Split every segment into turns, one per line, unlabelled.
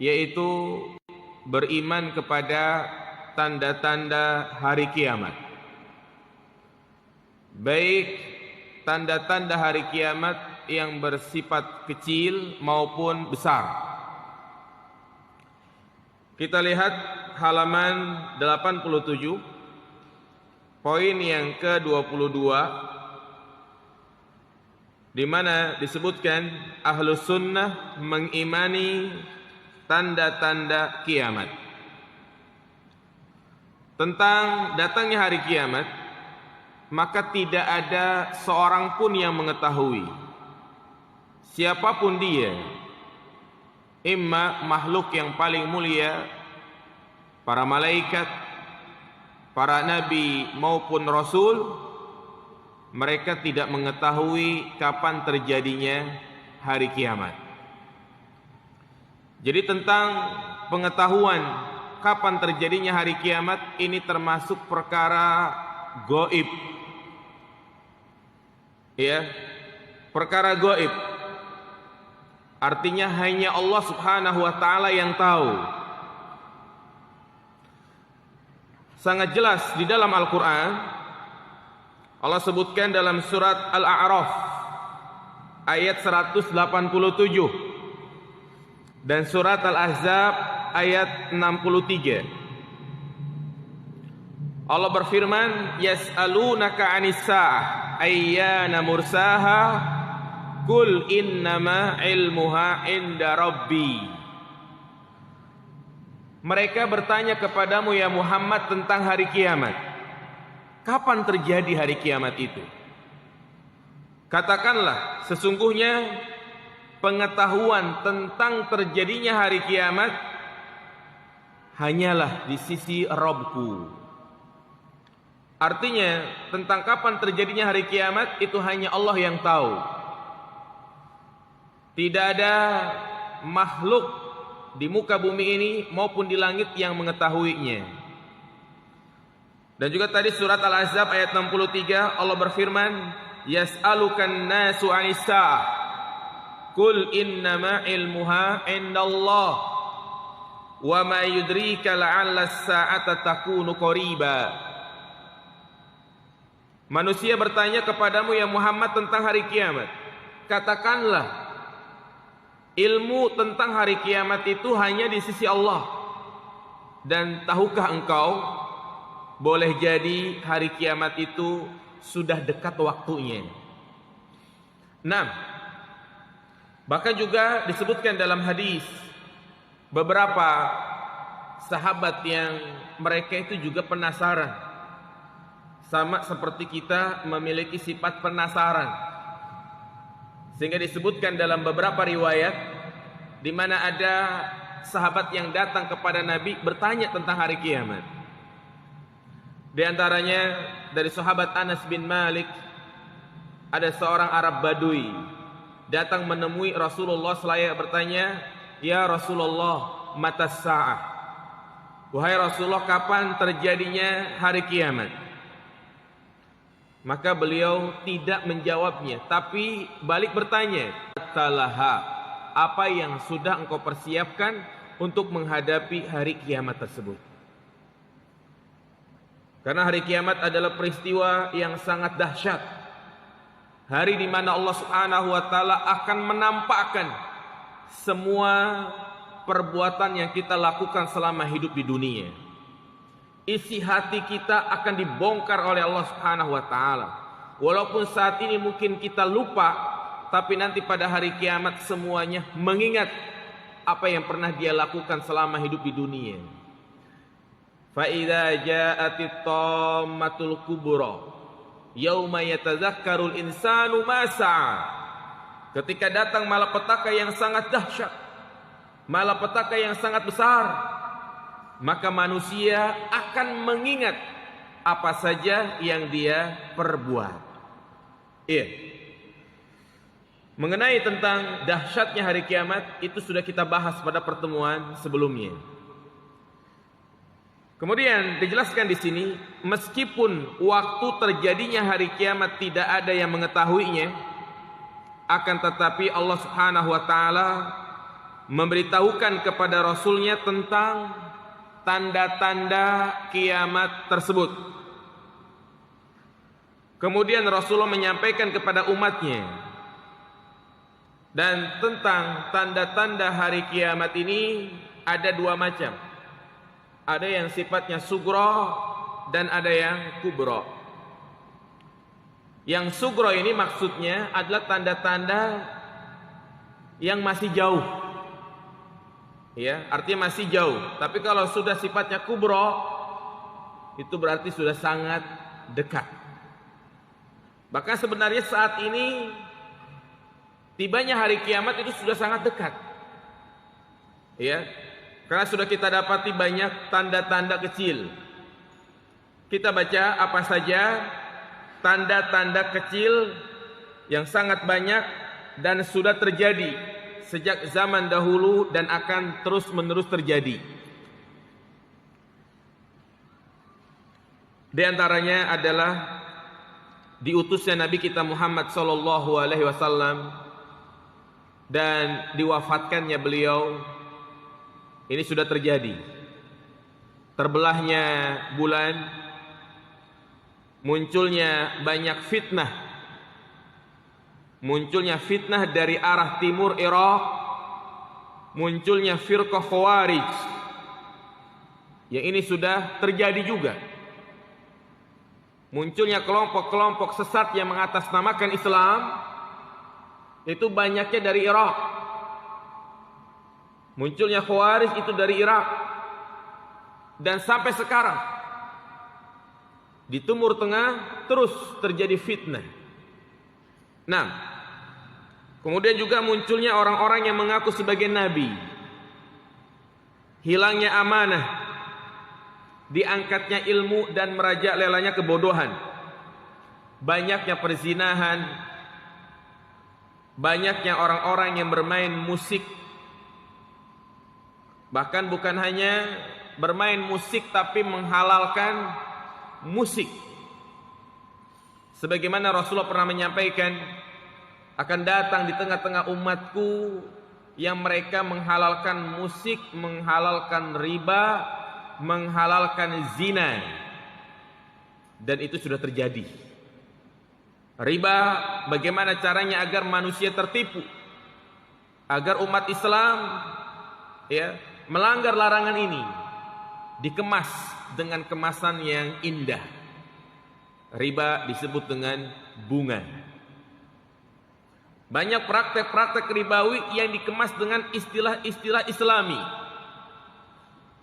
yaitu beriman kepada tanda-tanda hari kiamat. Baik tanda-tanda hari kiamat yang bersifat kecil maupun besar. Kita lihat halaman 87, poin yang ke-22, di mana disebutkan Ahlus Sunnah mengimani tanda-tanda kiamat. Tentang datangnya hari kiamat, maka tidak ada seorang pun yang mengetahui. Siapapun dia, imma makhluk yang paling mulia, para malaikat, para nabi maupun rasul, mereka tidak mengetahui kapan terjadinya hari kiamat. Jadi tentang pengetahuan kapan terjadinya hari kiamat ini termasuk perkara gaib. Ya, perkara gaib. Artinya hanya Allah Subhanahu wa taala yang tahu. Sangat jelas di dalam Al-Qur'an Allah sebutkan dalam surat Al-A'raf ayat 187 dan surat Al-Ahzab ayat 63. Allah berfirman, yas'alunaka 'anis sa'ah ayyana mursaha qul innama ilmuha 'inda rabbi. Mereka bertanya kepadamu ya Muhammad tentang hari kiamat. Kapan terjadi hari kiamat itu? Katakanlah, sesungguhnya pengetahuan tentang terjadinya hari kiamat hanyalah di sisi Rabbku. Artinya, tentang kapan terjadinya hari kiamat itu hanya Allah yang tahu. Tidak ada makhluk di muka bumi ini maupun di langit yang mengetahuinya. Dan juga tadi surat Al-Ahzab ayat 63 Allah berfirman, yas'alukan nasu 'anis sa'ah qul innama ilmuha 'indallah wa ma yudrika la'alla as-sa'ata takunu qariba. Manusia bertanya kepadamu ya Muhammad tentang hari kiamat. Katakanlah, ilmu tentang hari kiamat itu hanya di sisi Allah. Dan tahukah engkau, boleh jadi hari kiamat itu sudah dekat waktunya. 6. Bahkan juga disebutkan dalam hadis, beberapa sahabat yang mereka itu juga penasaran. Sama seperti kita memiliki sifat penasaran. Sehingga disebutkan dalam beberapa riwayat di mana ada sahabat yang datang kepada Nabi bertanya tentang hari kiamat. Di antaranya dari sahabat Anas bin Malik, ada seorang Arab Badui datang menemui Rasulullah selaya bertanya, "Ya Rasulullah, matas sa'ah?" Wahai Rasulullah, kapan terjadinya hari kiamat? Maka beliau tidak menjawabnya, tapi balik bertanya, "Talaha, apa yang sudah engkau persiapkan untuk menghadapi hari kiamat tersebut?" Karena hari kiamat adalah peristiwa yang sangat dahsyat. Hari di mana Allah Subhanahu wa taala akan menampakkan semua perbuatan yang kita lakukan selama hidup di dunia. Isi hati kita akan dibongkar oleh Allah Subhanahu wa taala. Walaupun saat ini mungkin kita lupa, tapi nanti pada hari kiamat semuanya mengingat apa yang pernah dia lakukan selama hidup di dunia. Fa idza ja'atit tammatul kubra yauma yatadzakkarul insanu ma sa'a. Ketika datang malapetaka yang sangat dahsyat, malapetaka yang sangat besar, maka manusia akan mengingat apa saja yang dia perbuat. Iya. Mengenai tentang dahsyatnya hari kiamat itu sudah kita bahas pada pertemuan sebelumnya. Kemudian dijelaskan di sini, meskipun waktu terjadinya hari kiamat tidak ada yang mengetahuinya, akan tetapi Allah Subhanahu wa taala memberitahukan kepada Rasulnya tentang tanda-tanda kiamat tersebut. Kemudian Rasulullah menyampaikan kepada umatnya, dan tentang tanda-tanda hari kiamat ini ada dua macam. Ada yang sifatnya sugro dan ada yang kubro. Yang sugro ini maksudnya adalah tanda-tanda yang masih jauh, ya, artinya masih jauh. Tapi kalau sudah sifatnya kubro, itu berarti sudah sangat dekat. Bahkan sebenarnya saat ini tibanya hari kiamat itu sudah sangat dekat, ya, karena sudah kita dapati banyak tanda-tanda kecil. Kita baca apa saja tanda-tanda kecil yang sangat banyak dan sudah terjadi sejak zaman dahulu dan akan terus-menerus terjadi. Di antaranya adalah diutusnya Nabi kita Muhammad sallallahu alaihi wasallam dan diwafatkannya beliau. Ini sudah terjadi. Terbelahnya bulan, munculnya banyak fitnah, munculnya fitnah dari arah timur Irak, munculnya firqah Khawarij. Yang ini sudah terjadi juga. Munculnya kelompok-kelompok sesat yang mengatasnamakan Islam, itu banyaknya dari Irak. Munculnya Khawarij itu dari Irak. Dan sampai sekarang di Timur Tengah terus terjadi fitnah. Nah, kemudian juga munculnya orang-orang yang mengaku sebagai nabi. Hilangnya amanah, diangkatnya ilmu dan merajalelanya kebodohan. Banyaknya perzinahan, banyaknya orang-orang yang bermain musik. Bahkan bukan hanya bermain musik tapi menghalalkan musik. Sebagaimana Rasulullah pernah menyampaikan, akan datang di tengah-tengah umatku yang mereka menghalalkan musik, menghalalkan riba, menghalalkan zina. Dan itu sudah terjadi. Riba, bagaimana caranya agar manusia tertipu, agar umat Islam, ya, melanggar larangan ini, dikemas dengan kemasan yang indah. Riba disebut dengan bunga. Banyak praktek-praktek ribawi yang dikemas dengan istilah-istilah Islami.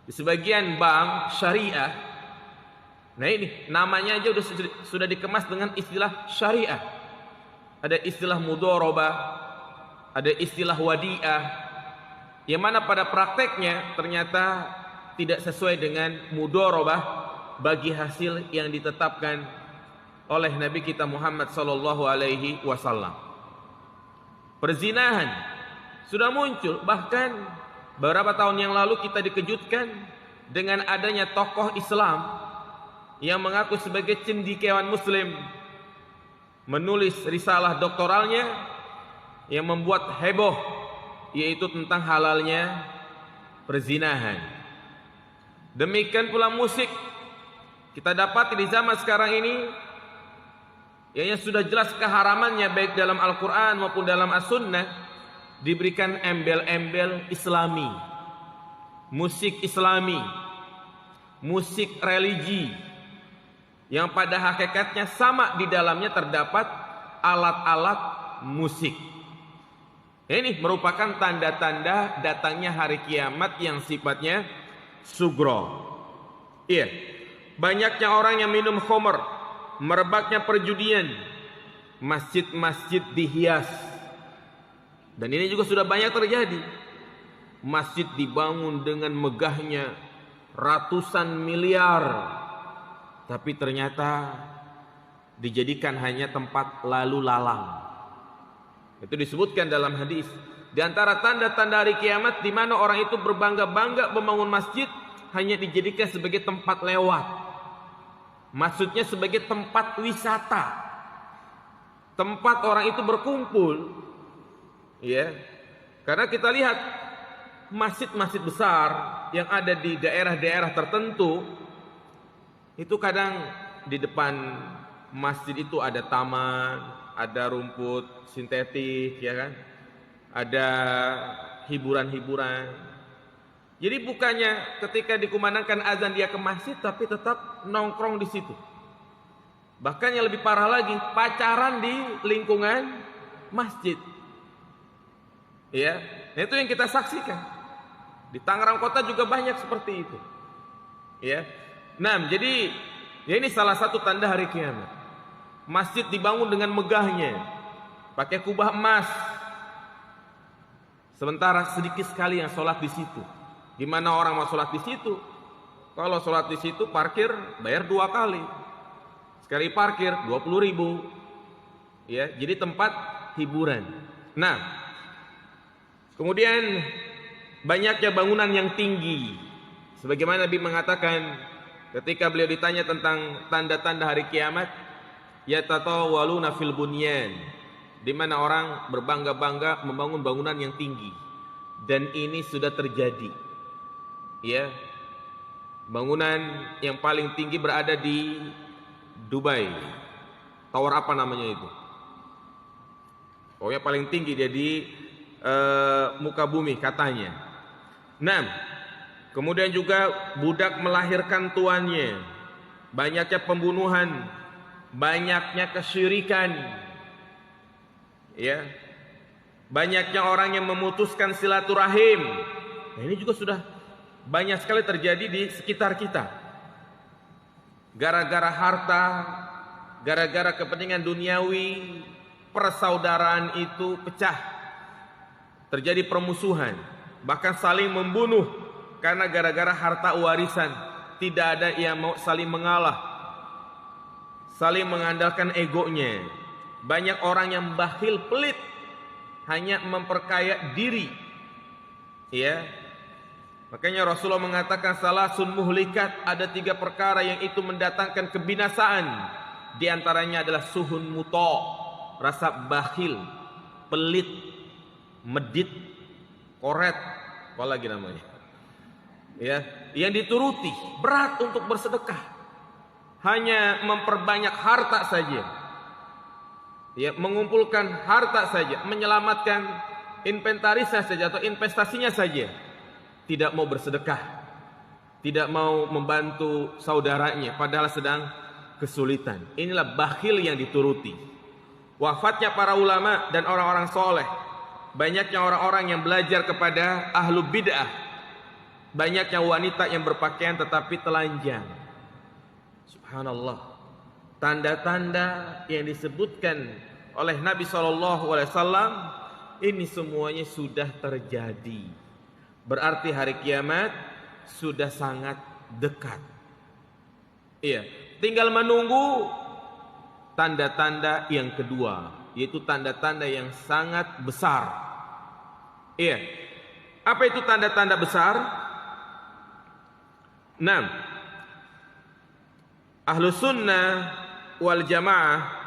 Di sebagian bank syariah, nah ini namanya aja sudah dikemas dengan istilah syariah. Ada istilah mudharabah, ada istilah wadi'ah, yang mana pada prakteknya ternyata tidak sesuai dengan mudharabah bagi hasil yang ditetapkan oleh Nabi kita Muhammad sallallahu alaihi wasallam. Perzinahan sudah muncul, bahkan beberapa tahun yang lalu kita dikejutkan dengan adanya tokoh Islam yang mengaku sebagai cendekiawan muslim, menulis risalah doktoralnya yang membuat heboh, yaitu tentang halalnya perzinahan. Demikian pula musik. Kita dapat di zaman sekarang ini yang sudah jelas keharamannya baik dalam Al-Quran maupun dalam As-Sunnah, diberikan embel-embel Islami, musik Islami, musik religi, yang pada hakikatnya sama di dalamnya terdapat alat-alat musik. Ini merupakan tanda-tanda datangnya hari kiamat yang sifatnya sugro. Iya, banyaknya orang yang minum khamr, merebaknya perjudian, masjid-masjid dihias. Dan ini juga sudah banyak terjadi. Masjid dibangun dengan megahnya ratusan miliar, tapi ternyata dijadikan hanya tempat lalu lalang. Itu disebutkan dalam hadis. Di antara tanda-tanda hari kiamat di mana orang itu berbangga-bangga membangun masjid, hanya dijadikan sebagai tempat lewat. Maksudnya sebagai tempat wisata, tempat orang itu berkumpul. Ya, karena kita lihat masjid-masjid besar yang ada di daerah-daerah tertentu, itu kadang di depan masjid itu ada taman, ada rumput sintetik, ya kan? Ada hiburan-hiburan. Jadi bukannya ketika dikumandangkan azan dia ke masjid, tapi tetap nongkrong di situ. Bahkan yang lebih parah lagi, pacaran di lingkungan masjid. Ya, itu yang kita saksikan. Di Tangerang Kota juga banyak seperti itu. Ya. Nah, jadi ya ini salah satu tanda hari kiamat. Masjid dibangun dengan megahnya, pakai kubah emas. Sementara sedikit sekali yang sholat di situ. Gimana orang mau sholat di situ? Kalau sholat di situ parkir bayar 2 kali. Sekali parkir 20.000. Ya, jadi tempat hiburan. Nah, kemudian banyaknya bangunan yang tinggi. Sebagaimana Nabi mengatakan ketika beliau ditanya tentang tanda-tanda hari kiamat, yatatawaluna fil bunyan, di mana orang berbangga-bangga membangun bangunan yang tinggi. Dan ini sudah terjadi. Ya, bangunan yang paling tinggi berada di Dubai. Tower apa namanya itu? Pokoknya paling tinggi dia di muka bumi katanya. Nah, kemudian juga budak melahirkan tuannya. Banyaknya pembunuhan, banyaknya kesyirikan. Ya. Banyaknya orang yang memutuskan silaturahim. Nah, ini juga sudah banyak sekali terjadi di sekitar kita. Gara-gara harta, gara-gara kepentingan duniawi, persaudaraan itu pecah. Terjadi permusuhan, bahkan saling membunuh karena gara-gara harta warisan. Tidak ada yang mau saling mengalah, saling mengandalkan egonya. Banyak orang yang bakhil, pelit, hanya memperkaya diri. Ya. Makanya Rasulullah mengatakan salasun muhlikat, ada 3 perkara yang itu mendatangkan kebinasaan. Di antaranya adalah suhun muto, rasa bakhil, pelit, medit, koret, apa lagi namanya? Ya, yang dituruti, berat untuk bersedekah. Hanya memperbanyak harta saja. Ya, mengumpulkan harta saja, menyelamatkan inventarisnya saja atau investasinya saja. Tidak mau bersedekah, tidak mau membantu saudaranya padahal sedang kesulitan. Inilah bakhil yang dituruti. Wafatnya para ulama dan orang-orang soleh, banyaknya orang-orang yang belajar kepada ahlu bid'ah, banyaknya wanita yang berpakaian tetapi telanjang. Subhanallah. Tanda-tanda yang disebutkan oleh Nabi SAW ini semuanya sudah terjadi. Berarti hari kiamat sudah sangat dekat. Iya, tinggal menunggu tanda-tanda yang kedua, yaitu tanda-tanda yang sangat besar. Iya. Apa itu tanda-tanda besar? 6. Ahlus sunnah wal jamaah.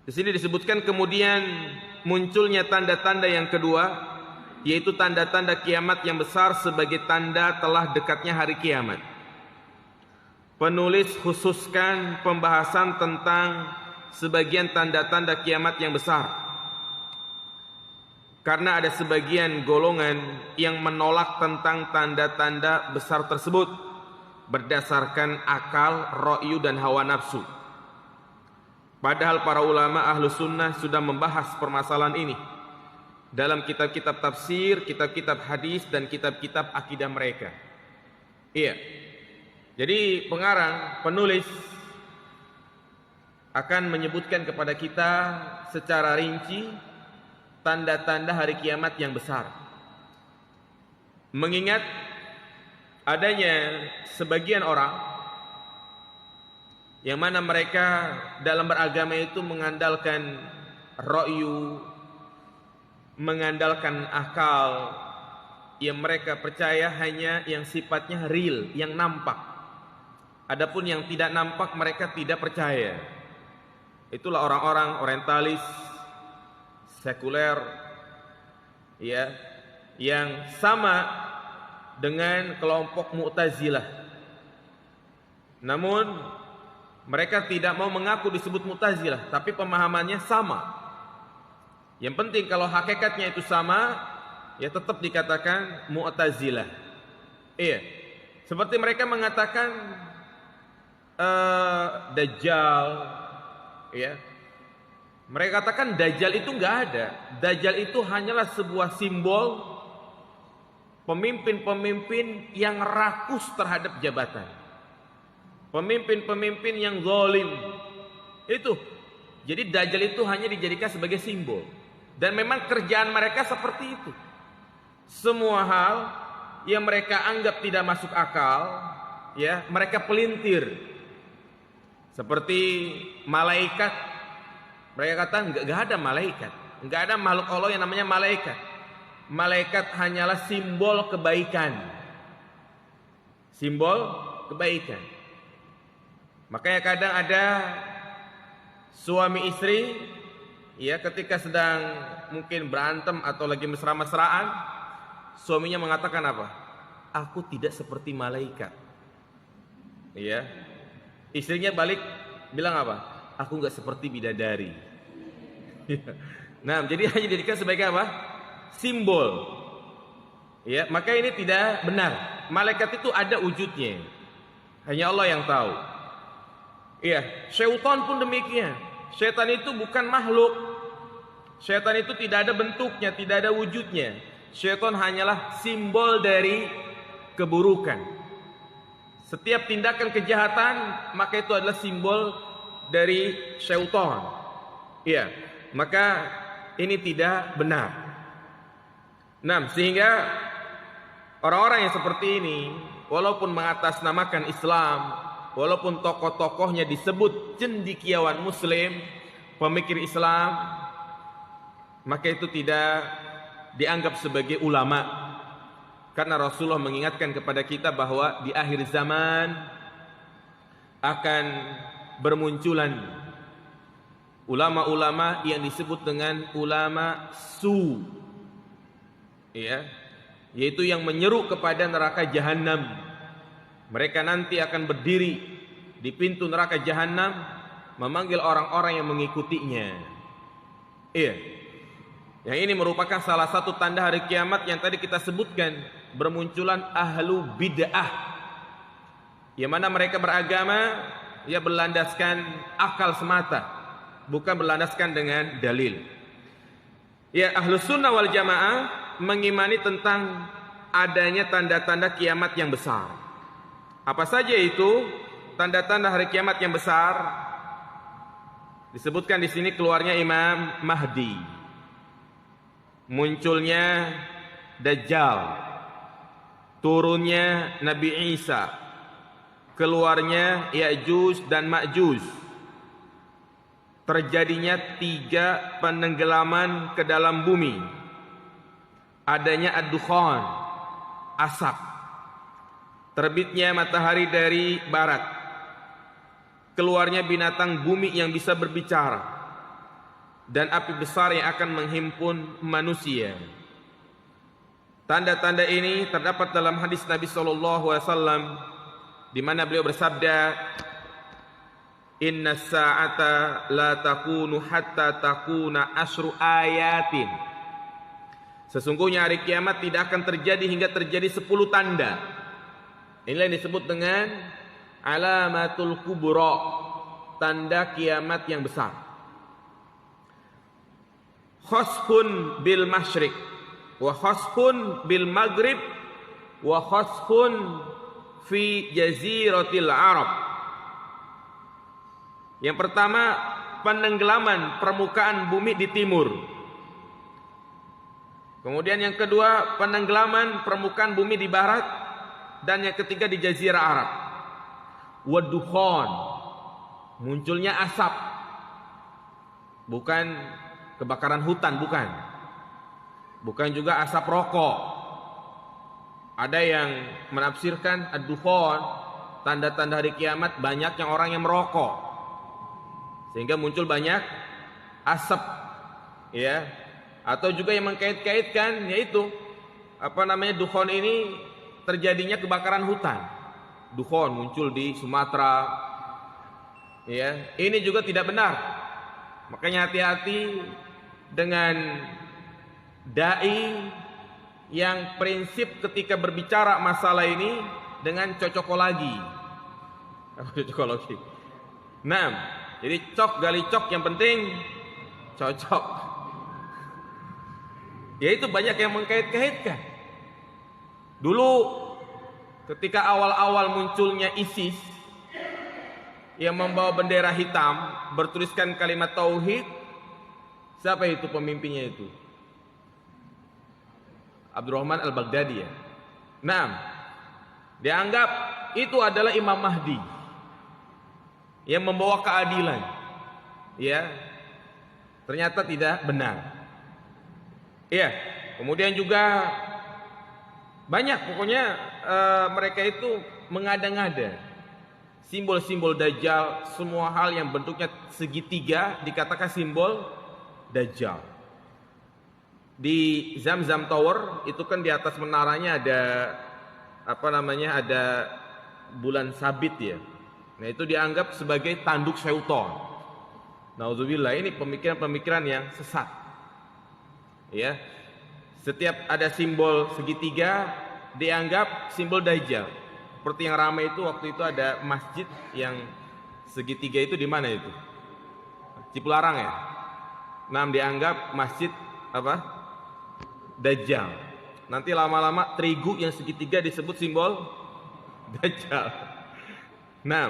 Di sini disebutkan kemudian munculnya tanda-tanda yang kedua, yaitu tanda-tanda kiamat yang besar sebagai tanda telah dekatnya hari kiamat. Penulis khususkan pembahasan tentang sebagian tanda-tanda kiamat yang besar, karena ada sebagian golongan yang menolak tentang tanda-tanda besar tersebut berdasarkan akal, ra'yu dan hawa nafsu. Padahal para ulama ahlu sunnah sudah membahas permasalahan ini dalam kitab-kitab tafsir, kitab-kitab hadis, dan kitab-kitab akidah mereka. Iya. Jadi pengarang, penulis akan menyebutkan kepada kita secara rinci tanda-tanda hari kiamat yang besar. Mengingat adanya sebagian orang yang mana mereka dalam beragama itu mengandalkan ra'yu, mengandalkan akal, yang mereka percaya hanya yang sifatnya real, yang nampak. Adapun yang tidak nampak mereka tidak percaya. Itulah orang-orang orientalis, sekuler, ya, yang sama dengan kelompok Mu'tazilah. Namun mereka tidak mau mengaku disebut Mu'tazilah, tapi pemahamannya sama. Yang penting kalau hakikatnya itu sama, ya tetap dikatakan Mu'tazilah. Iya. Seperti mereka mengatakan Dajjal, ya. Mereka katakan Dajjal itu enggak ada. Dajjal itu hanyalah sebuah simbol pemimpin-pemimpin yang rakus terhadap jabatan. Pemimpin-pemimpin yang zalim. Itu. Jadi Dajjal itu hanya dijadikan sebagai simbol. Dan memang kerjaan mereka seperti itu. Semua hal yang mereka anggap tidak masuk akal, ya, mereka pelintir. Seperti malaikat. Mereka kata enggak ada malaikat, enggak ada makhluk Allah yang namanya malaikat. Malaikat hanyalah simbol kebaikan. Simbol kebaikan. Makanya kadang ada suami istri, ya, ketika sedang mungkin berantem atau lagi mesra-mesraan, suaminya mengatakan apa? Aku tidak seperti malaikat. Iya. Istrinya balik bilang apa? Aku enggak seperti bidadari. Nah, jadi hanya dijadikan sebagai apa? Simbol. Ya, maka ini tidak benar. Malaikat itu ada wujudnya. Hanya Allah yang tahu. Iya, syaitan pun demikian. Syaitan itu bukan makhluk. Syaitan itu tidak ada bentuknya, tidak ada wujudnya. Syaitan hanyalah simbol dari keburukan. Setiap tindakan kejahatan, maka itu adalah simbol dari syaitan. Iya, maka ini tidak benar. Nah, sehingga orang-orang yang seperti ini, walaupun mengatasnamakan Islam, walaupun tokoh-tokohnya disebut cendekiawan Muslim, pemikir Islam, maka itu tidak dianggap sebagai ulama. Karena Rasulullah mengingatkan kepada kita bahwa di akhir zaman akan bermunculan ulama-ulama yang disebut dengan ulama su, ya, yaitu yang menyeru kepada neraka jahanam. Mereka nanti akan berdiri di pintu neraka jahanam memanggil orang-orang yang mengikutinya. Iya. Yang ini merupakan salah satu tanda hari kiamat yang tadi kita sebutkan, bermunculan ahlu bid'ah, yang mana mereka beragama ya berlandaskan akal semata, bukan berlandaskan dengan dalil. Ya, Ahlus Sunnah wal Jamaah mengimani tentang adanya tanda-tanda kiamat yang besar. Apa saja itu tanda-tanda hari kiamat yang besar? Disebutkan di sini keluarnya Imam Mahdi, munculnya Dajjal, turunnya Nabi Isa, keluarnya Ya'juj dan Ma'juj, terjadinya 3 penenggelaman ke dalam bumi, adanya ad-dukhan, asap, terbitnya matahari dari barat, keluarnya binatang bumi yang bisa berbicara, dan api besar yang akan menghimpun manusia. Tanda-tanda ini terdapat dalam hadis Nabi SAW, di mana beliau bersabda, Inna sa'ata la takunu hatta takuna asru ayatin. Sesungguhnya hari kiamat tidak akan terjadi hingga terjadi 10 tanda. Inilah yang disebut dengan alamatul kubra, tanda kiamat yang besar. Khasfun bil masyriq, wa khasfun bil maghrib, wa khasfun fi jaziratil Arab. Yang pertama, penenggelaman permukaan bumi di timur. Kemudian yang kedua, penenggelaman permukaan bumi di barat, dan yang ketiga di jazirah Arab. Wadukhan, munculnya asap, bukan kebakaran hutan, bukan juga asap rokok. Ada yang menafsirkan ad-dukhan, tanda-tanda hari kiamat banyak yang orang yang merokok, sehingga muncul banyak asap, ya, Atau juga yang mengkait-kaitkan yaitu dukhon ini terjadinya kebakaran hutan. Dukhon muncul di Sumatera. Ya, ini juga tidak benar. Makanya hati-hati dengan dai yang prinsip ketika berbicara masalah ini dengan cocokologi. Cocokologi. Nah, jadi cok gali cok, yang penting cocok. Ya itu banyak yang mengkait-kaitkan. Dulu ketika awal-awal munculnya ISIS yang membawa bendera hitam bertuliskan kalimat tauhid, siapa itu pemimpinnya itu? Abdurrahman al-Baghdadi ya. Nah, dianggap itu adalah Imam Mahdi yang membawa keadilan. Ya. Ternyata tidak benar. Iya, kemudian juga banyak pokoknya mereka itu mengada-ngada simbol-simbol Dajjal, semua hal yang bentuknya segitiga dikatakan simbol Dajjal. Di Zamzam Tower itu kan di atas menaranya ada ada bulan sabit ya. Nah, itu dianggap sebagai tanduk syaitan. Nauzubillah, ini pemikiran-pemikiran yang sesat. Ya, setiap ada simbol segitiga dianggap simbol Dajjal. Seperti yang ramai itu waktu itu ada masjid yang segitiga itu di mana itu? Cipularang ya. Nah, dianggap masjid Dajjal. Nanti lama-lama terigu yang segitiga disebut simbol Dajjal. Nah,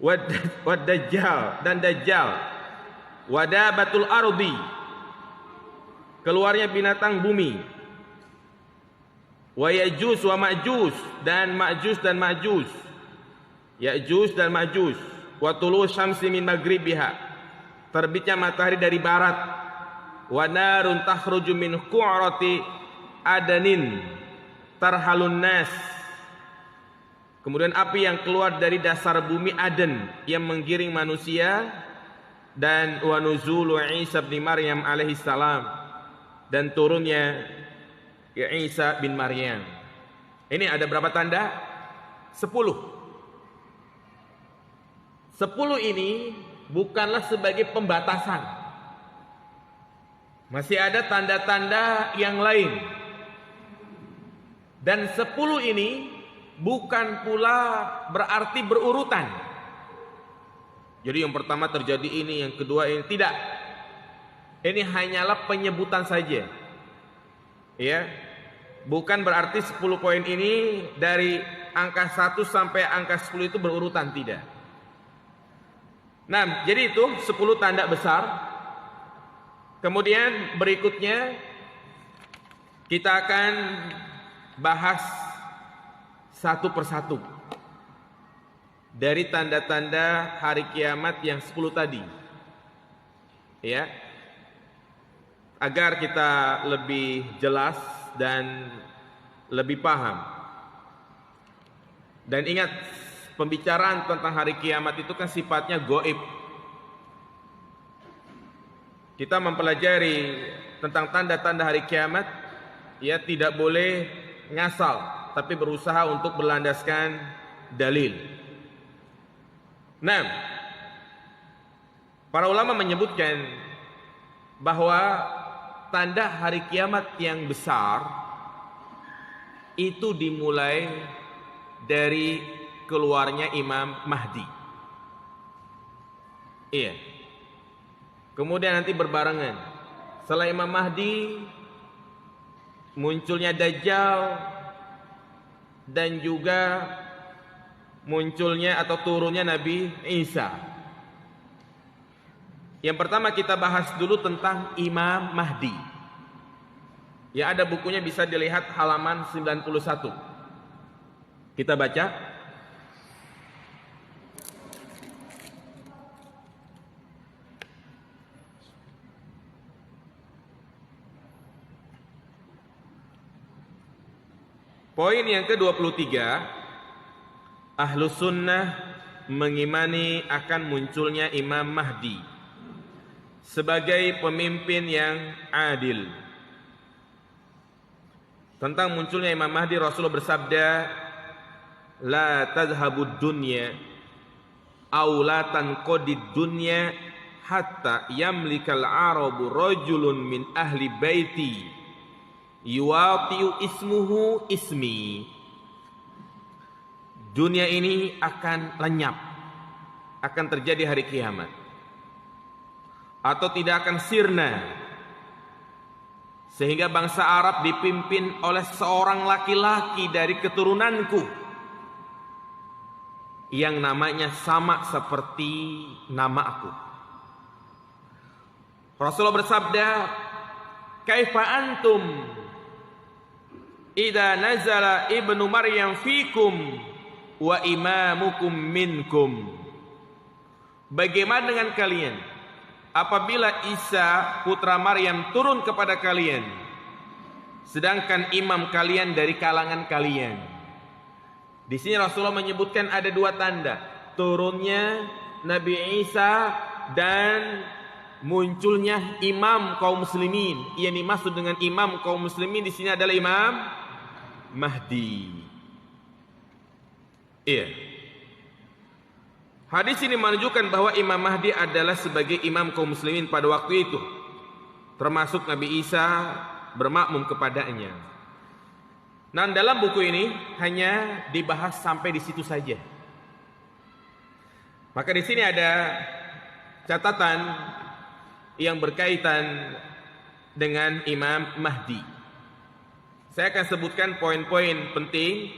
wad Dajjal dan Dajjal. Wadabatul ardi, keluarnya binatang bumi. Wa Ya'juj wa Ma'juj, dan Ma'juj dan Ma'juj. Ya'juj dan Ma'juj. Wa tulu syamsi min maghribiha, terbitnya matahari dari barat. Wa narun takhruju min qu'rati adanin tarhalun nas, kemudian api yang keluar dari dasar bumi Aden yang menggiring manusia. Dan wa nuzulu Isa bin Maryam alaihi salam, dan turunnya Isa bin Maryam. Ini ada berapa tanda? 10. 10 ini bukanlah sebagai pembatasan. Masih ada tanda-tanda yang lain. Dan 10 ini bukan pula berarti berurutan. Jadi yang pertama terjadi ini, yang kedua ini, tidak. Ini hanyalah penyebutan saja. Ya. Bukan berarti 10 poin ini dari angka 1 sampai angka 10 itu berurutan, tidak. Nah, jadi itu 10 tanda besar. Kemudian berikutnya kita akan bahas satu persatu dari tanda-tanda hari kiamat yang 10 tadi. Ya. Agar kita lebih jelas dan lebih paham. Dan ingat, pembicaraan tentang hari kiamat itu kan sifatnya gaib. Kita mempelajari tentang tanda-tanda hari kiamat, ya tidak boleh ngasal, tapi berusaha untuk berlandaskan dalil. Nah, para ulama menyebutkan bahwa tanda hari kiamat yang besar itu dimulai dari keluarnya Imam Mahdi. Iya. Kemudian nanti berbarengan, setelah Imam Mahdi munculnya Dajjal, dan juga munculnya atau turunnya Nabi Isa. Yang pertama kita bahas dulu tentang Imam Mahdi. Ya, ada bukunya, bisa dilihat halaman 91. Kita baca. Poin yang ke-23, Ahlus Sunnah mengimani akan munculnya Imam Mahdi sebagai pemimpin yang adil. Tentang munculnya Imam Mahdi, Rasulullah bersabda, la tadhhabud dunya aw la tanqadid dunya hatta yamlikal arabu rajulun min ahli baiti yuwatiu ismuhu ismi. Dunia ini akan lenyap, akan terjadi hari kiamat, atau tidak akan sirna, sehingga bangsa Arab dipimpin oleh seorang laki-laki dari keturunanku yang namanya sama seperti nama aku. Rasulullah bersabda, kaifa antum idza nazala ibnu Maryam fikum wa imamukum minkum. Bagaimana dengan kalian apabila Isa putra Maryam turun kepada kalian, sedangkan imam kalian dari kalangan kalian? Di sini Rasulullah menyebutkan ada dua tanda, turunnya Nabi Isa dan munculnya imam kaum muslimin. Yang dimaksud dengan imam kaum muslimin di sini adalah Imam Mahdi. Iya. Hadis ini menunjukkan bahwa Imam Mahdi adalah sebagai imam kaum muslimin pada waktu itu, termasuk Nabi Isa bermakmum kepadanya. Nah, dalam buku ini hanya dibahas sampai di situ saja. Maka di sini ada catatan yang berkaitan dengan Imam Mahdi. Saya akan sebutkan poin-poin penting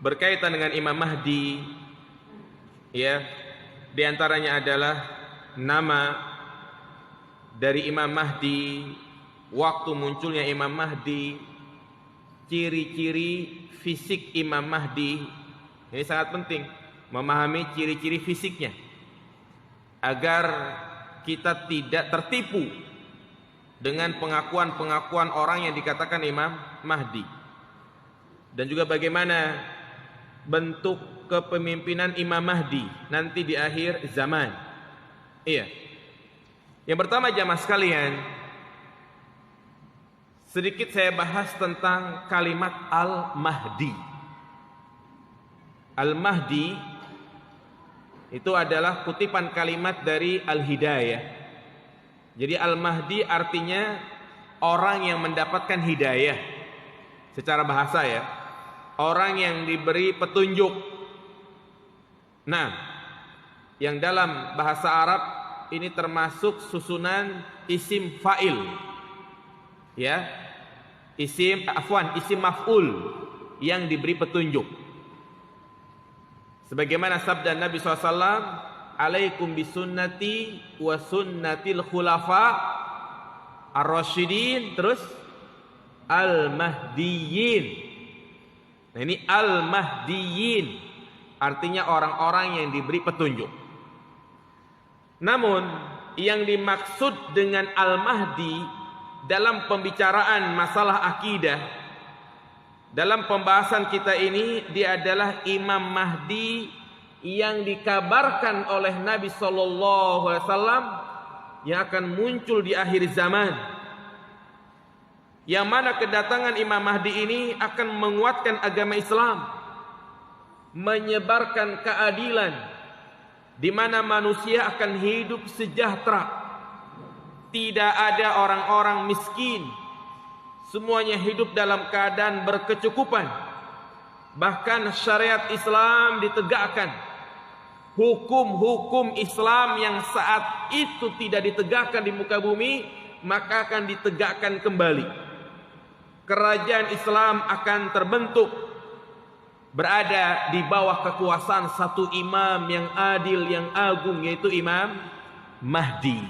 berkaitan dengan Imam Mahdi. Ya, di antaranya adalah nama dari Imam Mahdi, waktu munculnya Imam Mahdi, ciri-ciri fisik Imam Mahdi. Ini sangat penting, memahami ciri-ciri fisiknya agar kita tidak tertipu dengan pengakuan-pengakuan orang yang dikatakan Imam Mahdi. Dan juga bagaimana bentuk kepemimpinan Imam Mahdi nanti di akhir zaman. Iya. Yang pertama jamaah sekalian, sedikit saya bahas tentang kalimat Al-Mahdi. Al-Mahdi itu adalah kutipan kalimat dari Al-Hidayah. Jadi Al-Mahdi artinya orang yang mendapatkan hidayah secara bahasa ya, orang yang diberi petunjuk. Nah, yang dalam bahasa Arab ini termasuk susunan isim fa'il. Ya. Isim maf'ul yang diberi petunjuk. Sebagaimana sabda Nabi SAW, alaikum bisunnati wa sunnatil khulafa ar-rasyidin, terus al-mahdiyyin. Nah, ini al-mahdiyyin artinya orang-orang yang diberi petunjuk. Namun yang dimaksud dengan al-mahdi dalam pembicaraan masalah akidah, dalam pembahasan kita ini, dia adalah Imam Mahdi yang dikabarkan oleh Nabi SAW yang akan muncul di akhir zaman, yang mana kedatangan Imam Mahdi ini akan menguatkan agama Islam, menyebarkan keadilan, di mana manusia akan hidup sejahtera, tidak ada orang-orang miskin, semuanya hidup dalam keadaan berkecukupan. Bahkan syariat Islam ditegakkan, hukum-hukum Islam yang saat itu tidak ditegakkan di muka bumi, maka akan ditegakkan kembali. Kerajaan Islam akan terbentuk, berada di bawah kekuasaan satu imam yang adil, yang agung, yaitu Imam Mahdi.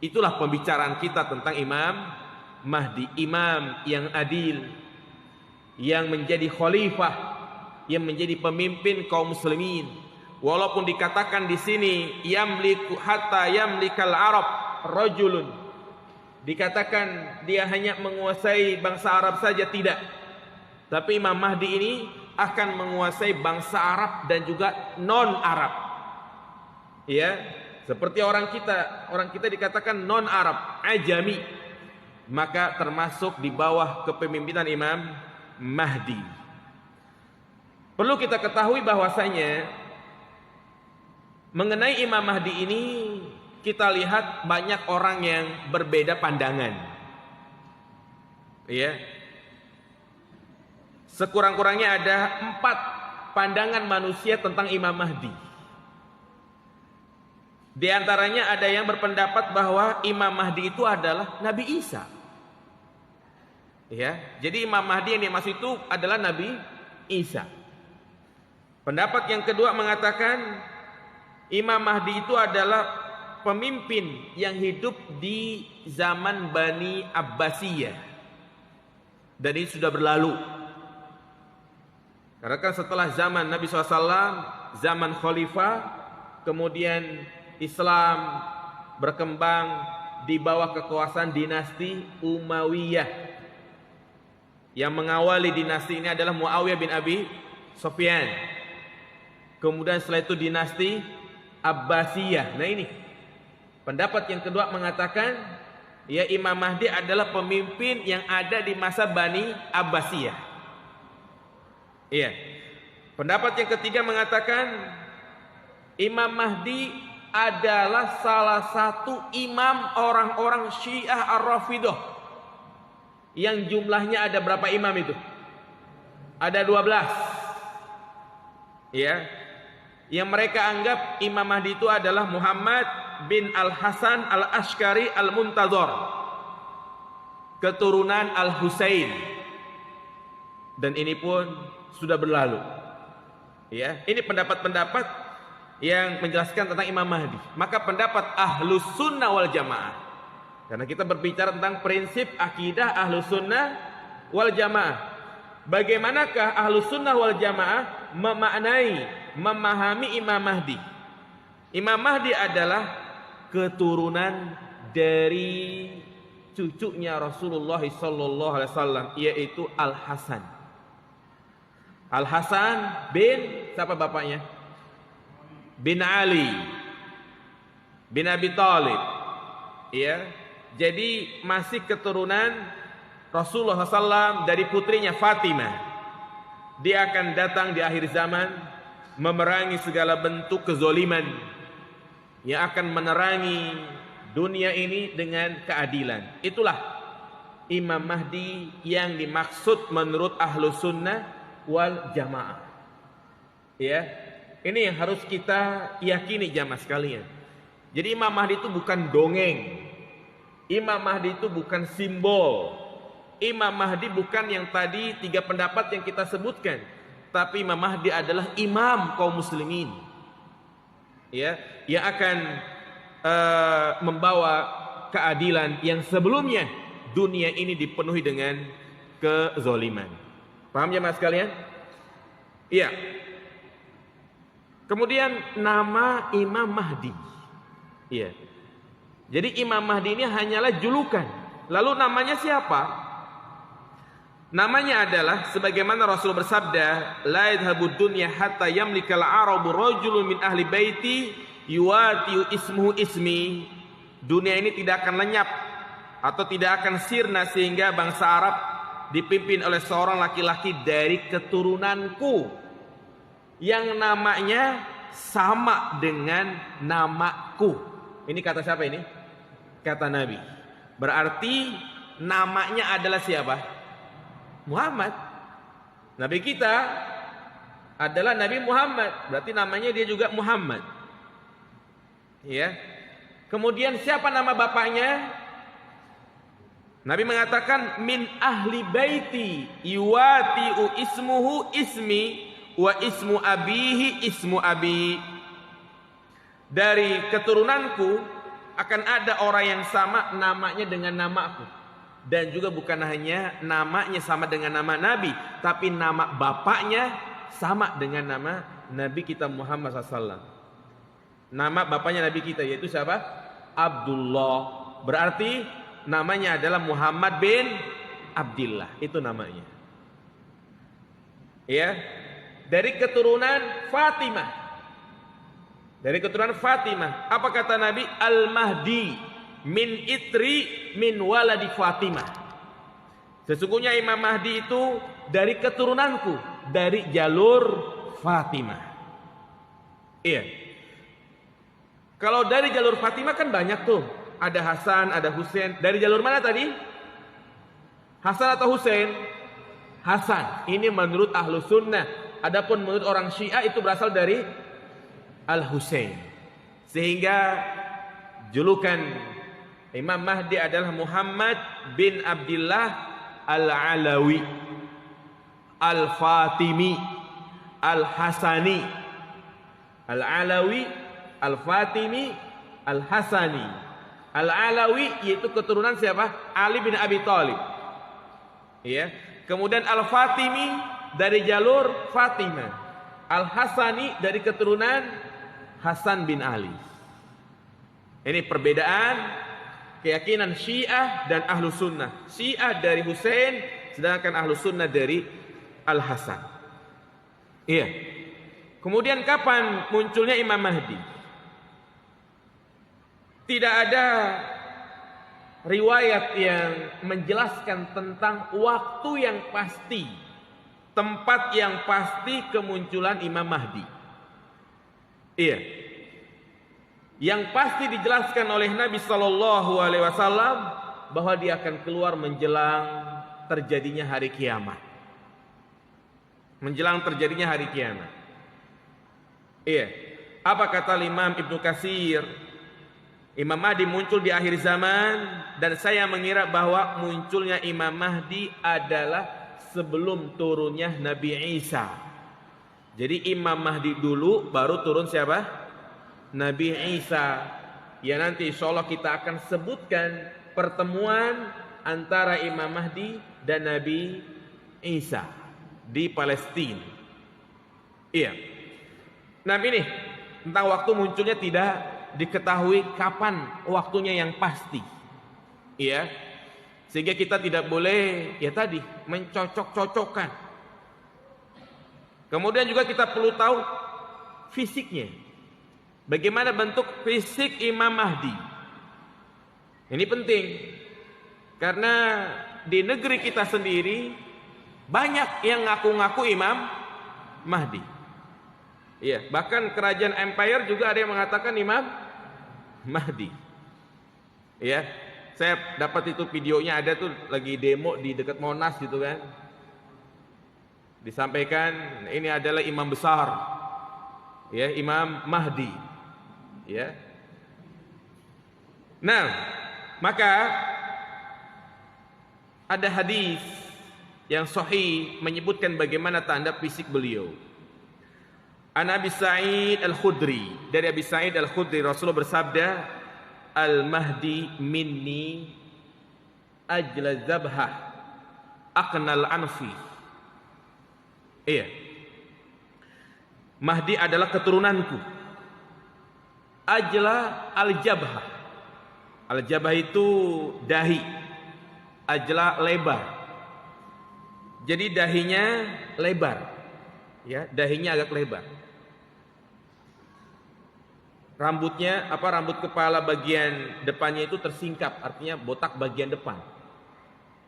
Itulah pembicaraan kita tentang Imam Mahdi, imam yang adil, yang menjadi khalifah, yang menjadi pemimpin kaum muslimin. Walaupun dikatakan di sini yamliku hatta yamlikal Arab rajulun, dikatakan dia hanya menguasai bangsa Arab saja, tidak. Tapi Imam Mahdi ini akan menguasai bangsa Arab dan juga non-Arab. Ya, Seperti orang kita dikatakan non Arab, ajami, maka termasuk di bawah kepemimpinan Imam Mahdi. Perlu kita ketahui bahwasanya mengenai Imam Mahdi ini kita lihat banyak orang yang berbeda pandangan. Ya. Sekurang-kurangnya ada 4 pandangan manusia tentang Imam Mahdi. Di antaranya ada yang berpendapat bahwa Imam Mahdi itu adalah Nabi Isa. Ya, jadi Imam Mahdi yang dimaksud itu adalah Nabi Isa. Pendapat yang kedua mengatakan Imam Mahdi itu adalah pemimpin yang hidup di zaman Bani Abbasiyah. Dan ini sudah berlalu. Karena kan setelah zaman Nabi SAW, zaman Khalifah, kemudian Islam berkembang di bawah kekuasaan dinasti Umayyah. Yang mengawali dinasti ini adalah Muawiyah bin Abi Sufyan. Kemudian setelah itu dinasti Abbasiyah. Nah ini pendapat yang kedua mengatakan ya Imam Mahdi adalah pemimpin yang ada di masa Bani Abbasiyah. Iya. Pendapat yang ketiga mengatakan Imam Mahdi adalah salah satu imam orang-orang Syiah Ar-Rafidah. Yang jumlahnya ada berapa imam itu? Ada 12. Ya. Yang mereka anggap Imam Mahdi itu adalah Muhammad bin Al-Hasan Al-Ashkari Al-Muntazor, keturunan Al-Husain. Dan ini pun sudah berlalu. Ya, ini pendapat-pendapat yang menjelaskan tentang Imam Mahdi. Maka pendapat Ahlus Sunnah wal Jamaah, karena kita berbicara tentang prinsip akidah Ahlus Sunnah wal Jamaah. Bagaimanakah Ahlus Sunnah wal Jamaah memahami Imam Mahdi? Imam Mahdi adalah keturunan dari cucunya Rasulullah SAW, yaitu Al-Hasan. Al-Hasan bin siapa bapaknya? Bin Ali bin Abi Thalib. Ya, jadi masih keturunan Rasulullah SAW dari putrinya Fatimah. Dia akan datang di akhir zaman memerangi segala bentuk kezoliman, yang akan menerangi dunia ini dengan keadilan. Itulah Imam Mahdi yang dimaksud menurut Ahlus Sunnah wal Jamaah. Ya, ini yang harus kita yakini jamaah sekalian. Jadi Imam Mahdi itu bukan dongeng. Imam Mahdi itu bukan simbol. Imam Mahdi bukan yang tadi 3 pendapat yang kita sebutkan, tapi Imam Mahdi adalah imam kaum muslimin. Ya, yang akan membawa keadilan yang sebelumnya dunia ini dipenuhi dengan kezoliman. Paham jemaah sekalian? Iya. Kemudian nama Imam Mahdi. Iya. Jadi Imam Mahdi ini hanyalah julukan. Lalu namanya siapa? Namanya adalah sebagaimana Rasul bersabda, la yadhhabud dunya hatta yamlikal arabu rajulun min ahli baiti yuwati ismuhu ismi. Dunia ini tidak akan lenyap atau tidak akan sirna sehingga bangsa Arab dipimpin oleh seorang laki-laki dari keturunanku yang namanya sama dengan namaku. Ini kata siapa ini? Kata Nabi. Berarti namanya adalah siapa? Muhammad. Nabi kita adalah Nabi Muhammad, berarti namanya dia juga Muhammad. Ya. Kemudian siapa nama bapaknya? Nabi mengatakan min ahli baiti yuwati'u ismuhu ismi wa ismu abihi ismu abi. Dari keturunanku akan ada orang yang sama namanya dengan namaku. Dan juga bukan hanya namanya sama dengan nama Nabi, tapi nama bapaknya sama dengan nama Nabi kita Muhammad SAW. Nama bapaknya Nabi kita yaitu siapa? Abdullah. Berarti namanya adalah Muhammad bin Abdillah. Itu namanya. Ya, dari keturunan Fatimah. Dari keturunan Fatimah. Apa kata Nabi? Al-Mahdi min itri min waladi Fatimah. Sesungguhnya Imam Mahdi itu dari keturunanku, dari jalur Fatimah. Iya. Kalau dari jalur Fatimah kan banyak tuh. Ada Hasan, ada Husain. Dari jalur mana tadi? Hasan atau Husain? Hasan. Ini menurut Ahlus Sunnah. Adapun menurut orang Syiah itu berasal dari Al-Husain. Sehingga julukan Imam Mahdi adalah Muhammad bin Abdullah Al-Alawi Al-Fatimi Al-Hasani. Al-Alawi Al-Fatimi Al-Hasani. Al-Alawi yaitu keturunan siapa? Ali bin Abi Thalib. Ya. Kemudian Al-Fatimi dari jalur Fatimah. Al-Hasani dari keturunan Hasan bin Ali. Ini perbedaan keyakinan Syiah dan Ahlus Sunnah. Syiah dari Husain, sedangkan Ahlus Sunnah dari Al-Hasan. Iya. Kemudian kapan munculnya Imam Mahdi? Tidak ada riwayat yang menjelaskan tentang waktu yang pasti, tempat yang pasti kemunculan Imam Mahdi. Iya. Yang pasti dijelaskan oleh Nabi Shallallahu Alaihi Wasallam bahwa dia akan keluar menjelang terjadinya hari kiamat. Menjelang terjadinya hari kiamat. Iya. Apa kata Imam Ibnu Katsir? Imam Mahdi muncul di akhir zaman, dan saya mengira bahwa munculnya Imam Mahdi adalah sebelum turunnya Nabi Isa. Jadi Imam Mahdi dulu baru turun siapa? Nabi Isa. Ya nanti insya Allah kita akan sebutkan pertemuan antara Imam Mahdi dan Nabi Isa di Palestina. Iya. Nah ini tentang waktu munculnya tidak diketahui kapan waktunya yang pasti. Iya. Sehingga kita tidak boleh ya tadi mencocok-cocokkan. Kemudian juga kita perlu tahu fisiknya. Bagaimana bentuk fisik Imam Mahdi? Ini penting. Karena di negeri kita sendiri banyak yang ngaku-ngaku Imam Mahdi. Iya, bahkan kerajaan empire juga ada yang mengatakan Imam Mahdi. Iya. Saya dapat itu videonya, ada tuh lagi demo di dekat Monas gitu kan. Disampaikan ini adalah imam besar. Ya, Imam Mahdi. Ya. Nah, maka ada hadis yang sahih menyebutkan bagaimana tanda fisik beliau. An Abi Sa'id Al-Khudri, dari Abi Sa'id Al-Khudri Rasulullah bersabda, Al-Mahdi minni ajla zabhah aqnal anfi. Iya. Mahdi adalah keturunanku. Ajla al-jabhah. Al-jabhah itu dahi. Ajla lebar. Jadi dahinya lebar. Ya, dahinya agak lebar. Rambutnya rambut kepala bagian depannya itu tersingkap, artinya botak bagian depan.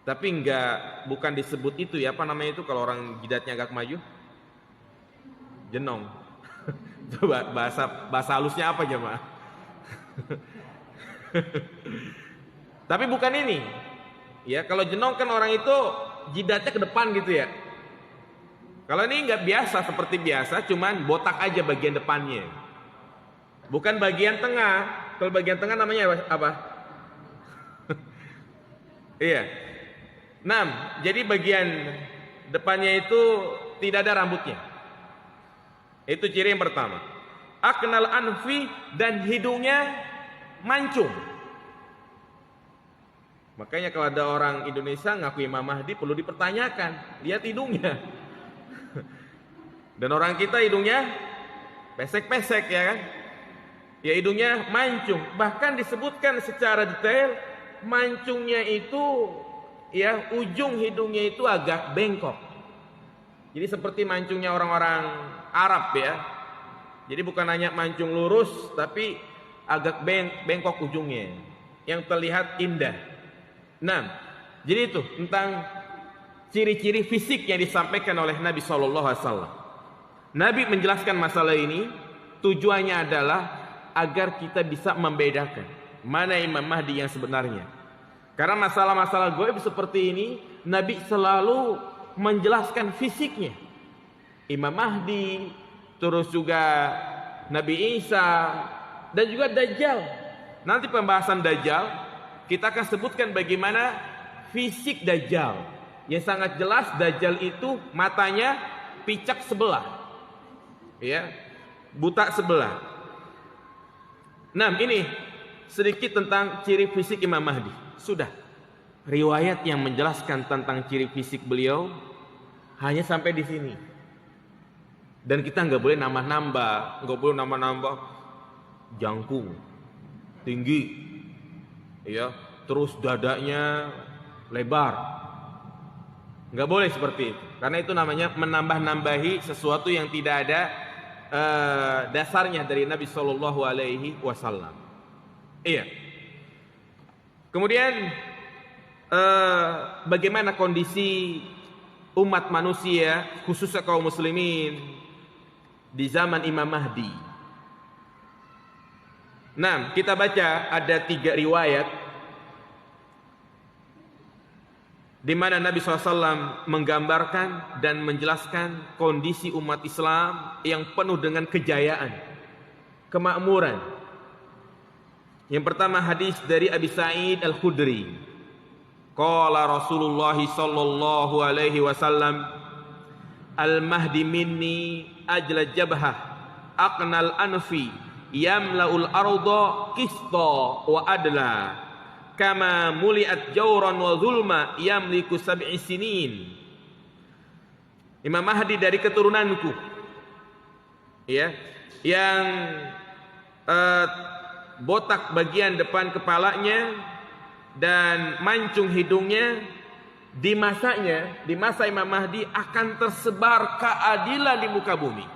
Tapi bukan disebut itu ya, apa namanya itu kalau orang jidatnya agak maju? Jenong. Coba bahasa halusnya apa jemaah? Tapi bukan ini. Ya, kalau jenong kan orang itu jidatnya ke depan gitu ya. Kalau ini nggak biasa, seperti biasa, cuman botak aja bagian depannya. Bukan bagian tengah. Kalau bagian tengah namanya apa? Iya. 6. Jadi bagian depannya itu tidak ada rambutnya. Itu ciri yang pertama. Aknal anfi, dan hidungnya mancung. Makanya kalau ada orang Indonesia ngaku Imam Mahdi perlu dipertanyakan, lihat hidungnya. Dan orang kita hidungnya pesek-pesek ya kan? Ya hidungnya mancung. Bahkan disebutkan secara detail mancungnya itu ya ujung hidungnya itu agak bengkok. Jadi seperti mancungnya orang-orang Arab ya. Jadi bukan hanya mancung lurus, tapi agak bengkok ujungnya, yang terlihat indah. Nah, jadi itu tentang ciri-ciri fisik yang disampaikan oleh Nabi SAW. Nabi menjelaskan masalah ini, tujuannya adalah agar kita bisa membedakan mana Imam Mahdi yang sebenarnya. Karena masalah-masalah gaib seperti ini, Nabi selalu menjelaskan fisiknya. Imam Mahdi, terus juga Nabi Isa, dan juga Dajjal. Nanti pembahasan Dajjal, kita akan sebutkan bagaimana fisik Dajjal. Yang sangat jelas Dajjal itu matanya picak sebelah, ya, buta sebelah. Nah, ini sedikit tentang ciri fisik Imam Mahdi. Sudah, riwayat yang menjelaskan tentang ciri fisik beliau hanya sampai di sini. Dan kita nggak boleh nambah-nambah, jangkung, tinggi, ya, terus dadanya lebar. Nggak boleh seperti itu, karena itu namanya menambah-nambahi sesuatu yang tidak ada dasarnya dari Nabi Shallallahu Alaihi Wasallam. Iya. Kemudian bagaimana kondisi umat manusia, khususnya kaum muslimin di zaman Imam Mahdi? Nah, kita baca ada 3 riwayat di mana Nabi SAW menggambarkan dan menjelaskan kondisi umat Islam yang penuh dengan kejayaan, kemakmuran. Yang pertama hadis dari Abi Sa'id Al-Khudri. Qala Rasulullah sallallahu alaihi wasallam, Al-Mahdi minni ajla jabhah, aqnal anfi, yamla'ul arda qista wa adla, kama muliat jawran wa zulma yamliku sab'i sinin. Imam Mahdi dari keturunanku, ya, yang botak bagian depan kepalanya dan mancung hidungnya. Di masa Imam Mahdi akan tersebar keadilan di muka bumi,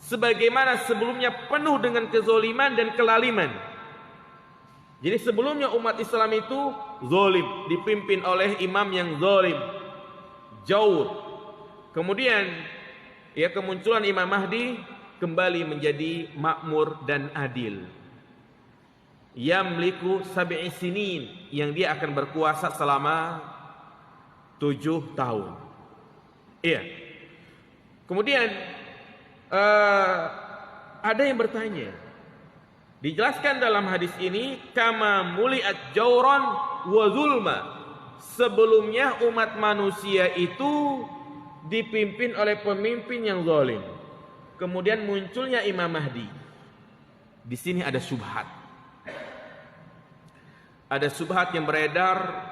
sebagaimana sebelumnya penuh dengan kezoliman dan kelaliman. Jadi sebelumnya umat Islam itu zolim, dipimpin oleh imam yang zolim, jauh. Kemudian ya, kemunculan Imam Mahdi kembali menjadi makmur dan adil. Yamliku sab'i sinin, yang dia akan berkuasa selama 7 tahun. Iya. Kemudian ada yang bertanya, dijelaskan dalam hadis ini kama muliat jauran wa zulma, sebelumnya umat manusia itu dipimpin oleh pemimpin yang zalim. Kemudian munculnya Imam Mahdi. Di sini ada syubhat. Ada syubhat yang beredar,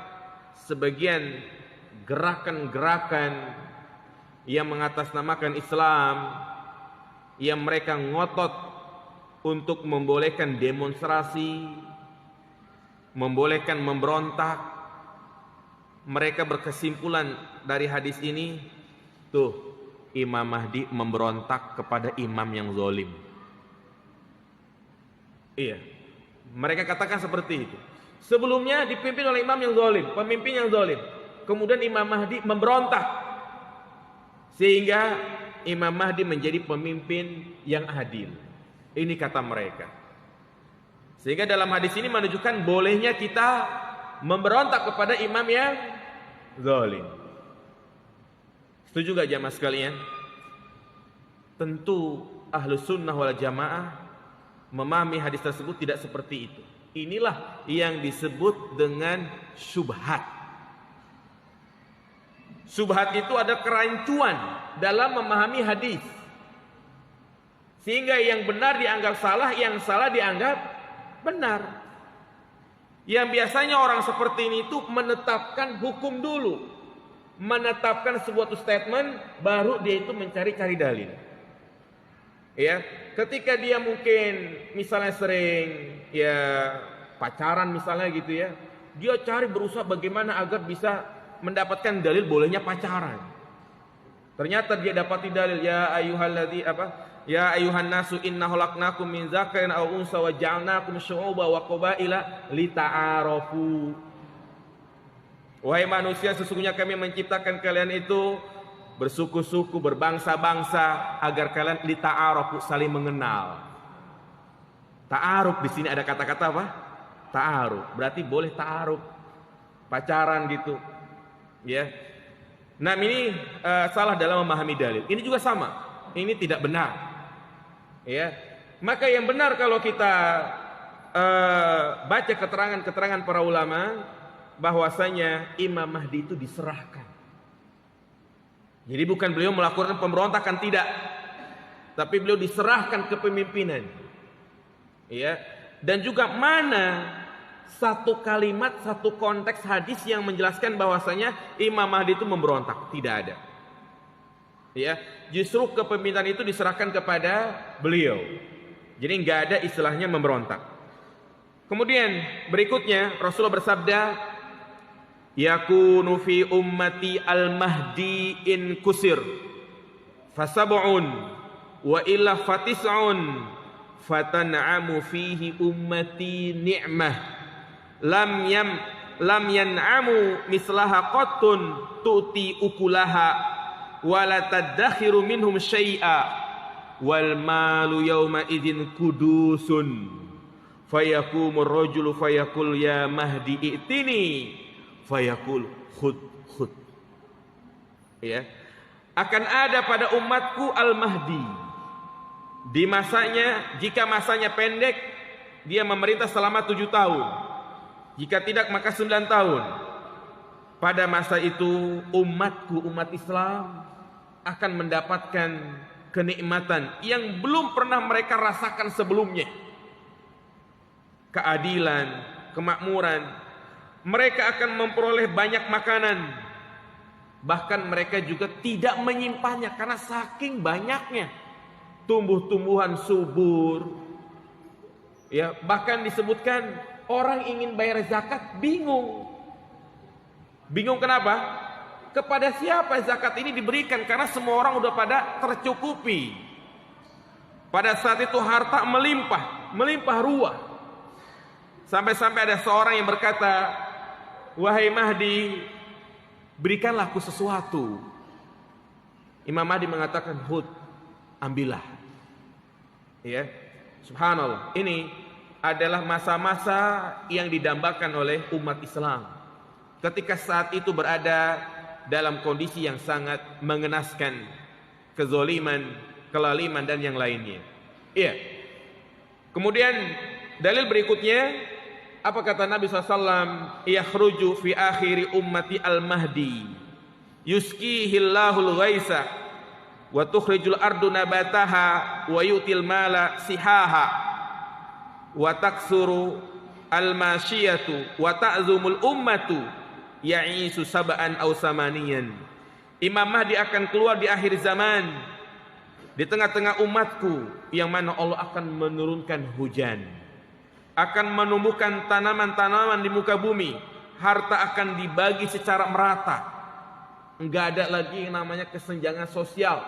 sebagian gerakan-gerakan yang mengatasnamakan Islam, yang mereka ngotot untuk membolehkan demonstrasi, membolehkan memberontak. Mereka berkesimpulan dari hadis ini, tuh, Imam Mahdi memberontak kepada imam yang zalim. Iya, mereka katakan seperti itu. Sebelumnya dipimpin oleh imam yang zalim, pemimpin yang zalim. Kemudian Imam Mahdi memberontak, sehingga Imam Mahdi menjadi pemimpin yang adil. Ini kata mereka. Sehingga dalam hadis ini menunjukkan bolehnya kita memberontak kepada imam yang zalim. Setuju gak jamaah sekalian? Tentu Ahlus Sunnah wal Jamaah memahami hadis tersebut tidak seperti itu. Inilah yang disebut dengan syubhat. Syubhat itu ada kerancuan dalam memahami hadis, sehingga yang benar dianggap salah, yang salah dianggap benar. Yang biasanya orang seperti ini itu menetapkan hukum dulu, menetapkan sebuah statement, baru dia itu mencari-cari dalil. Ya, ketika dia mungkin misalnya sering ya pacaran misalnya gitu ya, dia cari berusaha bagaimana agar bisa mendapatkan dalil bolehnya pacaran. Ternyata dia dapati dalil, ya ayyuhalladzi Ya ayuhan nasu inna khalaqnakum min dzakarin aw unsa wa ja'alnakum syu'uban wa qabaila lita'arafu. Wahai manusia, sesungguhnya kami menciptakan kalian itu bersuku-suku, berbangsa-bangsa agar kalian lita'arafu, saling mengenal. Ta'aruf di sini ada kata-kata apa? Ta'aruf. Berarti boleh ta'aruf, pacaran gitu. Ya. Nah, ini salah dalam memahami dalil. Ini juga sama. Ini tidak benar. Ya. Maka yang benar kalau kita baca keterangan-keterangan para ulama bahwasanya Imam Mahdi itu diserahkan. Jadi bukan beliau melakukan pemberontakan, tidak. Tapi beliau diserahkan kepemimpinan. Ya. Dan juga mana satu kalimat, satu konteks hadis yang menjelaskan bahwasanya Imam Mahdi itu memberontak? Tidak ada. Ya, justru kepemimpinan itu diserahkan kepada beliau. Jadi nggak ada istilahnya memberontak. Kemudian berikutnya Rasulullah bersabda, yakunu fi ummati al-mahdi in kusir fasab'un wa illa fatis'un fatan'amu fihi ummati ni'mah lam yan'amu mislaha qattun tu'ti ukulaha wa la tadakhiru minhum syai'a wal malu yawma idzin kudusun fayakumur rajulu fayaqul ya mahdi i'tini fayaqul khud khud. Ya, akan ada pada umatku al-mahdi. Di masanya, jika masanya pendek, dia memerintah selama 7 tahun. Jika tidak maka 9 tahun. Pada masa itu umatku, umat Islam akan mendapatkan kenikmatan yang belum pernah mereka rasakan sebelumnya. Keadilan, kemakmuran. Mereka akan memperoleh banyak makanan. Bahkan mereka juga tidak menyimpannya karena saking banyaknya. Tumbuh-tumbuhan subur. Ya, bahkan disebutkan orang ingin bayar zakat bingung. Bingung kenapa? Kepada siapa zakat ini diberikan? Karena semua orang udah pada tercukupi. Pada saat itu harta melimpah ruah. Sampai-sampai ada seorang yang berkata, wahai Mahdi, berikanlah aku sesuatu. Imam Mahdi mengatakan, hud, ambillah. Ya, subhanallah. Ini adalah masa-masa yang didambakan oleh umat Islam. Ketika saat itu berada dalam kondisi yang sangat mengenaskan, kezoliman, kelaliman dan yang lainnya. Iya. Kemudian dalil berikutnya, apa kata Nabi SAW? Yakhruju fi akhiri ummati al-mahdi yuskihillahul ghaisa wa tukhrijul ardu nabataha wa yu'til mala sihaha wa taksuru al-masyiyatu wa ta'zumul ummatu ya'isu sab'an aw samaniyan. Imam Mahdi akan keluar di akhir zaman, di tengah-tengah umatku, yang mana Allah akan menurunkan hujan, akan menumbuhkan tanaman-tanaman di muka bumi, harta akan dibagi secara merata. Enggak ada lagi yang namanya kesenjangan sosial.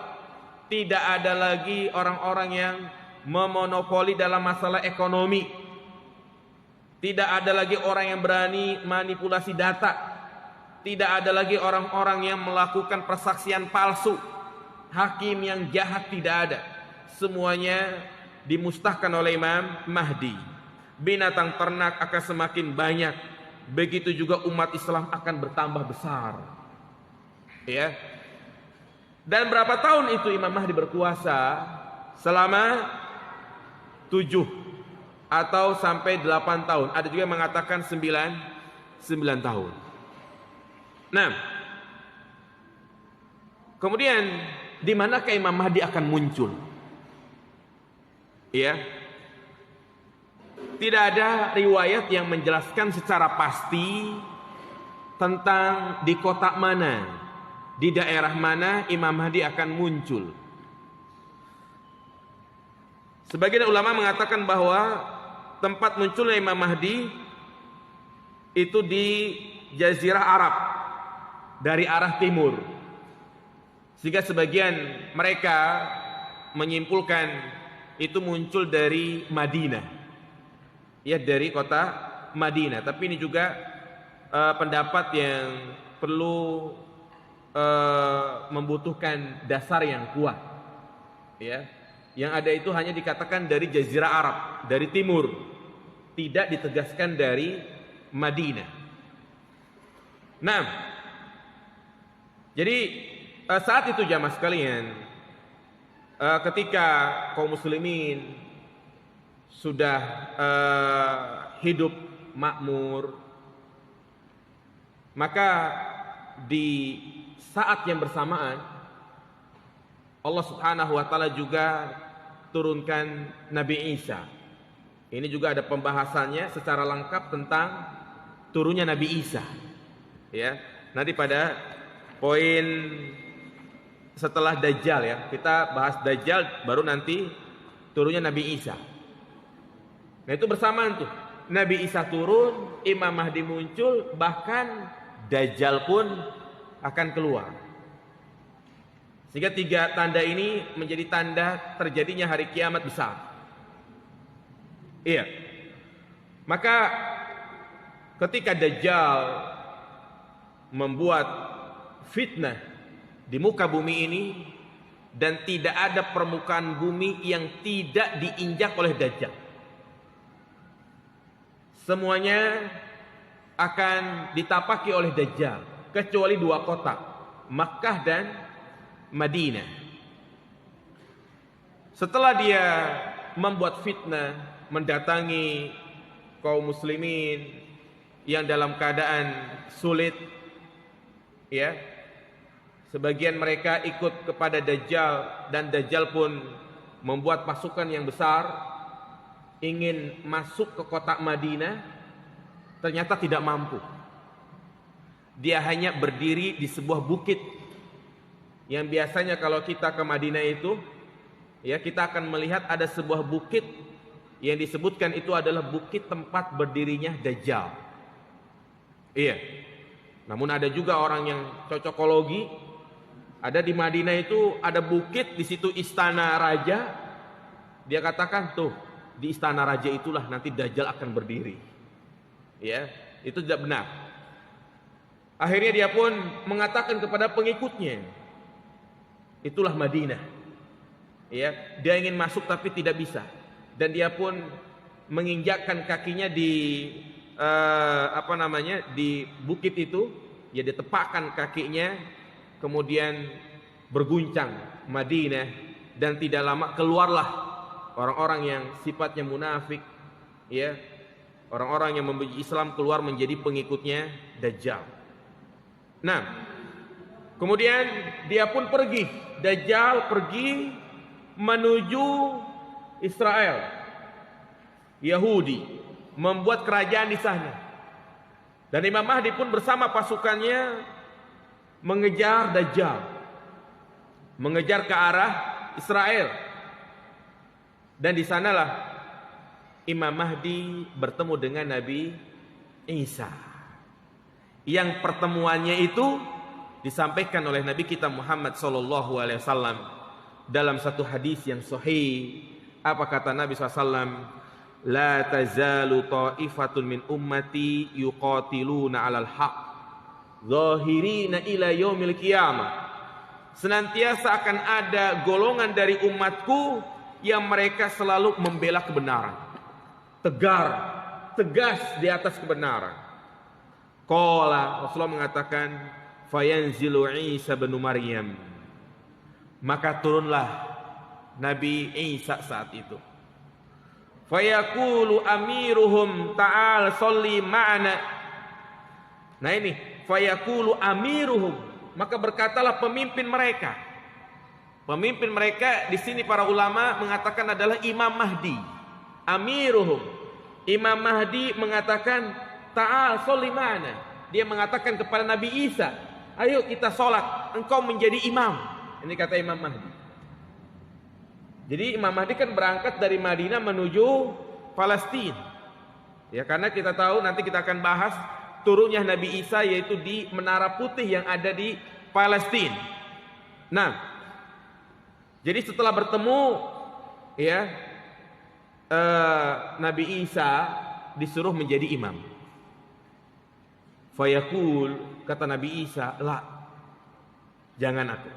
Tidak ada lagi orang-orang yang memonopoli dalam masalah ekonomi. Tidak ada lagi orang yang berani manipulasi data. Tidak ada lagi orang-orang yang melakukan persaksian palsu. Hakim yang jahat tidak ada. Semuanya dimusnahkan oleh Imam Mahdi. Binatang ternak akan semakin banyak. Begitu juga umat Islam akan bertambah besar. Ya. Dan berapa tahun itu Imam Mahdi berkuasa? Selama 7 atau sampai 8 tahun. Ada juga yang mengatakan 9 tahun. Nah, kemudian di manakah Imam Mahdi akan muncul? Ya. Tidak ada riwayat yang menjelaskan secara pasti tentang di kota mana, di daerah mana Imam Mahdi akan muncul. Sebagian ulama mengatakan bahwa tempat munculnya Imam Mahdi itu di Jazirah Arab dari arah timur. Sehingga sebagian mereka menyimpulkan itu muncul dari Madinah, ya, dari kota Madinah. Tapi ini juga pendapat yang perlu membutuhkan dasar yang kuat, ya. Yang ada itu hanya dikatakan dari Jazirah Arab, dari timur, tidak ditegaskan dari Madinah. Nah, jadi saat itu jamaah sekalian, ketika kaum muslimin sudah hidup makmur, maka di saat yang bersamaan Allah Subhanahu wa taala juga turunkan Nabi Isa. Ini juga ada pembahasannya secara lengkap tentang turunnya Nabi Isa. Ya, nanti pada poin setelah Dajjal, ya, kita bahas Dajjal, baru nanti turunnya Nabi Isa. Nah, itu bersamaan tuh. Nabi Isa turun, Imam Mahdi muncul, bahkan Dajjal pun akan keluar. Sehingga 3 tanda ini menjadi tanda terjadinya hari kiamat besar. Iya. Maka ketika Dajjal membuat fitnah di muka bumi ini, dan tidak ada permukaan bumi yang tidak diinjak oleh Dajjal. Semuanya akan ditapaki oleh Dajjal, kecuali 2 kota, Makkah dan Madinah. Setelah dia membuat fitnah, mendatangi kaum muslimin yang dalam keadaan sulit, ya, sebagian mereka ikut kepada Dajjal, dan Dajjal pun membuat pasukan yang besar ingin masuk ke kota Madinah, ternyata tidak mampu. Dia hanya berdiri di sebuah bukit yang biasanya kalau kita ke Madinah itu, ya, kita akan melihat ada sebuah bukit yang disebutkan itu adalah bukit tempat berdirinya Dajjal. Iya. Namun ada juga orang yang cocokologi, ada di Madinah itu ada bukit, di situ istana raja. Dia katakan tuh, di istana raja itulah nanti Dajjal akan berdiri. Ya, itu tidak benar. Akhirnya dia pun mengatakan kepada pengikutnya, itulah Madinah. Ya, dia ingin masuk tapi tidak bisa. Dan dia pun menginjakkan kakinya di di bukit itu, ya, ditepakkan kakinya, kemudian berguncang Madinah, dan tidak lama keluarlah orang-orang yang sifatnya munafik, ya, orang-orang yang membenci Islam keluar menjadi pengikutnya Dajjal. Nah, kemudian dia pun pergi, Dajjal pergi menuju Israel, Yahudi, membuat kerajaan di sana. Dan Imam Mahdi pun bersama pasukannya mengejar Dajjal, mengejar ke arah Israel. Dan di sanalah Imam Mahdi bertemu dengan Nabi Isa, yang pertemuannya itu disampaikan oleh Nabi kita Muhammad SAW dalam satu hadis yang sahih. Apa kata Nabi SAW? La tazalu ta'ifatun min ummati yuqatiluna 'alal haq zahirina ila yaumil qiyamah. Senantiasa akan ada golongan dari umatku yang mereka selalu membela kebenaran, tegas di atas kebenaran. Qala, Rasulullah mengatakan, fayanzilu Isa bin Maryam, maka turunlah Nabi Isa saat itu. Fayaqulu amiruhum ta'al sholli ma'ana. Nah ini, fayaqulu amiruhum, maka berkatalah pemimpin mereka. Pemimpin mereka di sini para ulama mengatakan adalah Imam Mahdi. Amiruhum, Imam Mahdi mengatakan ta'al sholli ma'ana. Dia mengatakan kepada Nabi Isa, ayo kita sholat, engkau menjadi imam. Ini kata Imam Mahdi. Jadi Imam Mahdi kan berangkat dari Madinah menuju Palestina. Ya, karena kita tahu nanti kita akan bahas turunnya Nabi Isa, yaitu di Menara Putih yang ada di Palestina. Nah, Jadi setelah bertemu ya Nabi Isa disuruh menjadi imam. Fayaqul, kata Nabi Isa, la, jangan aku.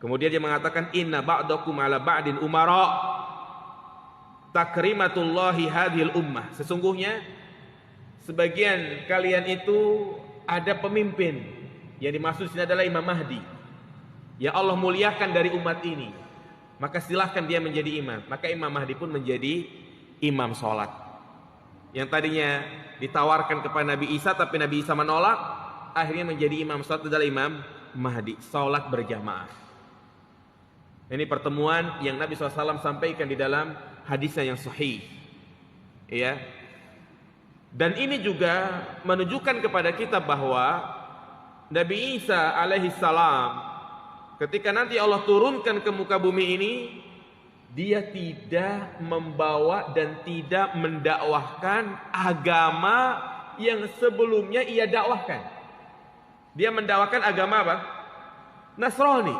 Kemudian dia mengatakan, inna ba'dakum ala ba'din umara takrimatullahi hadhil ummah. Sesungguhnya sebagian kalian itu ada pemimpin. Yang dimaksud sini adalah Imam Mahdi, yang Allah muliakan dari umat ini. Maka silahkan dia menjadi imam. Maka Imam Mahdi pun menjadi imam sholat. Yang tadinya ditawarkan kepada Nabi Isa, tapi Nabi Isa menolak, akhirnya menjadi imam sholat adalah Imam Mahdi, sholat berjamaah. Ini pertemuan yang Nabi SAW sampaikan di dalam hadisnya yang sahih, ya. Dan ini juga menunjukkan kepada kita bahwa Nabi Isa alaihissalam ketika nanti Allah turunkan ke muka bumi ini, dia tidak membawa dan tidak mendakwahkan agama yang sebelumnya ia dakwahkan. Dia mendakwahkan agama apa? Nasrani.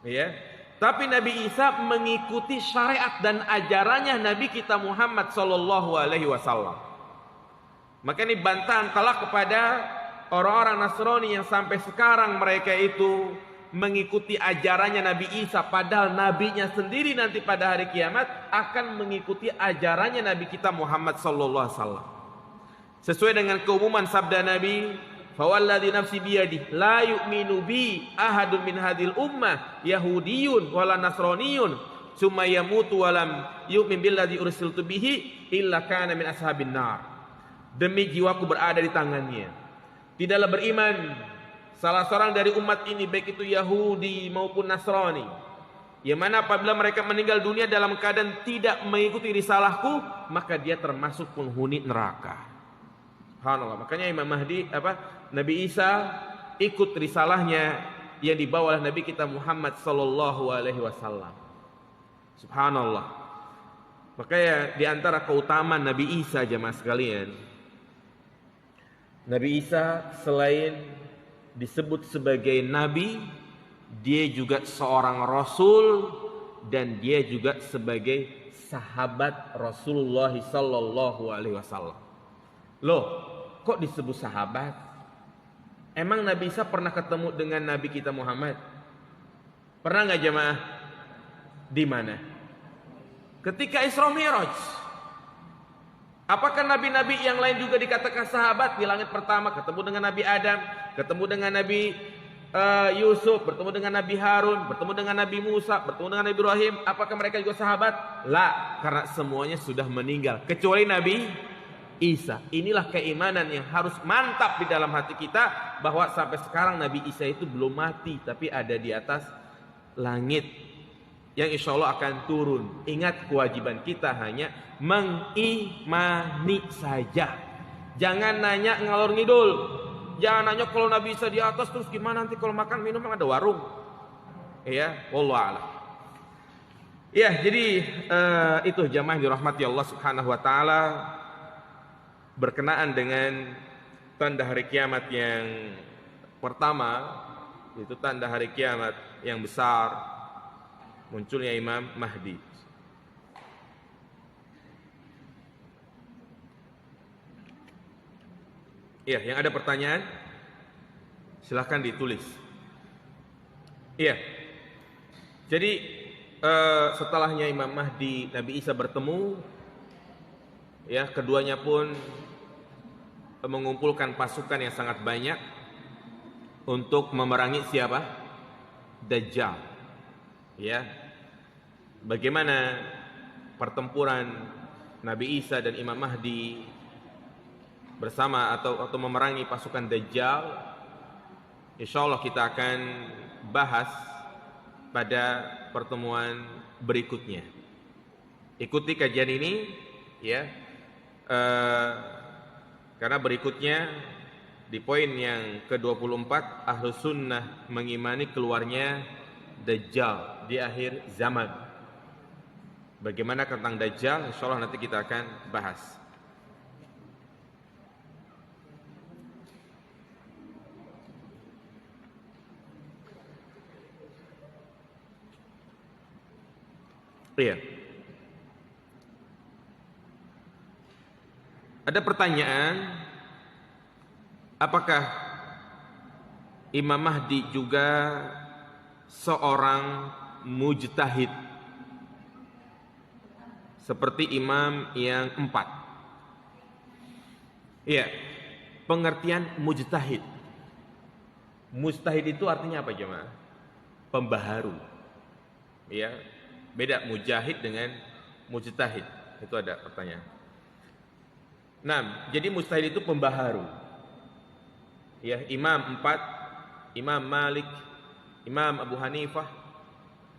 Ya. Tapi Nabi Isa mengikuti syariat dan ajarannya Nabi kita Muhammad sallallahu alaihi wasallam. Maka ini bantahan telak kepada orang-orang Nasrani yang sampai sekarang mereka itu mengikuti ajarannya Nabi Isa, padahal nabinya sendiri nanti pada hari kiamat akan mengikuti ajarannya Nabi kita Muhammad sallallahu alaihi wasallam. Sesuai dengan keumuman sabda Nabi, "Fawalladzi nafsi biyadihi la yu'minu bi ahadun min hadhil ummah yahudiyyun wala nasraniyyun summa yamutu wa lam yu'min billadzi ursiltu bihi illa kana min ashabin nar." Demi jiwaku berada di tangannya, tidaklah beriman salah seorang dari umat ini, baik itu Yahudi maupun Nasrani, yang mana apabila mereka meninggal dunia dalam keadaan tidak mengikuti risalahku, maka dia termasuk penghuni neraka. Subhanallah. Makanya Imam Mahdi Nabi Isa ikut risalahnya yang dibawa oleh Nabi kita Muhammad sallallahu alaihi wasallam. Subhanallah. Makanya di antara keutamaan Nabi Isa, jemaah sekalian, Nabi Isa selain disebut sebagai nabi, dia juga seorang rasul dan dia juga sebagai sahabat Rasulullah sallallahu alaihi wasallam. Loh, kok disebut sahabat? Emang Nabi Isa pernah ketemu dengan Nabi kita Muhammad? Pernah nggak jemaah? Di mana? Ketika Isra Mi'raj. Apakah nabi-nabi yang lain juga dikatakan sahabat? Di langit pertama ketemu dengan Nabi Adam, ketemu dengan Nabi Yusuf, bertemu dengan Nabi Harun, bertemu dengan Nabi Musa, bertemu dengan Nabi Ibrahim. Apakah mereka juga sahabat? La, karena semuanya sudah meninggal kecuali Nabi Isa. Inilah keimanan yang harus mantap di dalam hati kita, bahwa sampai sekarang Nabi Isa itu belum mati, tapi ada di atas langit yang insya Allah akan turun. Ingat, kewajiban kita hanya mengimani saja. Jangan nanya ngalor ngidul. Jangan nanya kalau Nabi Isa di atas terus gimana nanti kalau makan minum ada warung. Ya, wallahu a'lam. Ya, jadi itu jamaah yang dirahmati Allah Subhanahu wa taala, berkenaan dengan tanda hari kiamat yang pertama, itu tanda hari kiamat yang besar, munculnya Imam Mahdi. Iya, yang ada pertanyaan silahkan ditulis. Iya. Jadi setelahnya Imam Mahdi, Nabi Isa bertemu, ya, keduanya pun mengumpulkan pasukan yang sangat banyak untuk memerangi siapa? Dajjal. Ya. Bagaimana pertempuran Nabi Isa dan Imam Mahdi bersama atau memerangi pasukan Dajjal, insyaallah kita akan bahas pada pertemuan berikutnya. Ikuti kajian ini, ya, karena berikutnya di poin yang ke-24, Ahlus Sunnah mengimani keluarnya Dajjal di akhir zaman. Bagaimana tentang Dajjal, insyaallah nanti kita akan bahas. Iya. Ada pertanyaan, apakah Imam Mahdi juga seorang mujtahid seperti imam yang 4? Iya, pengertian mujtahid. Mujtahid itu artinya apa jemaah? Pembaharu. Ya, beda mujahid dengan mujtahid. Itu ada pertanyaan. Nah, jadi mujtahid itu pembaharu. Ya, imam 4, Imam Malik, Imam Abu Hanifah,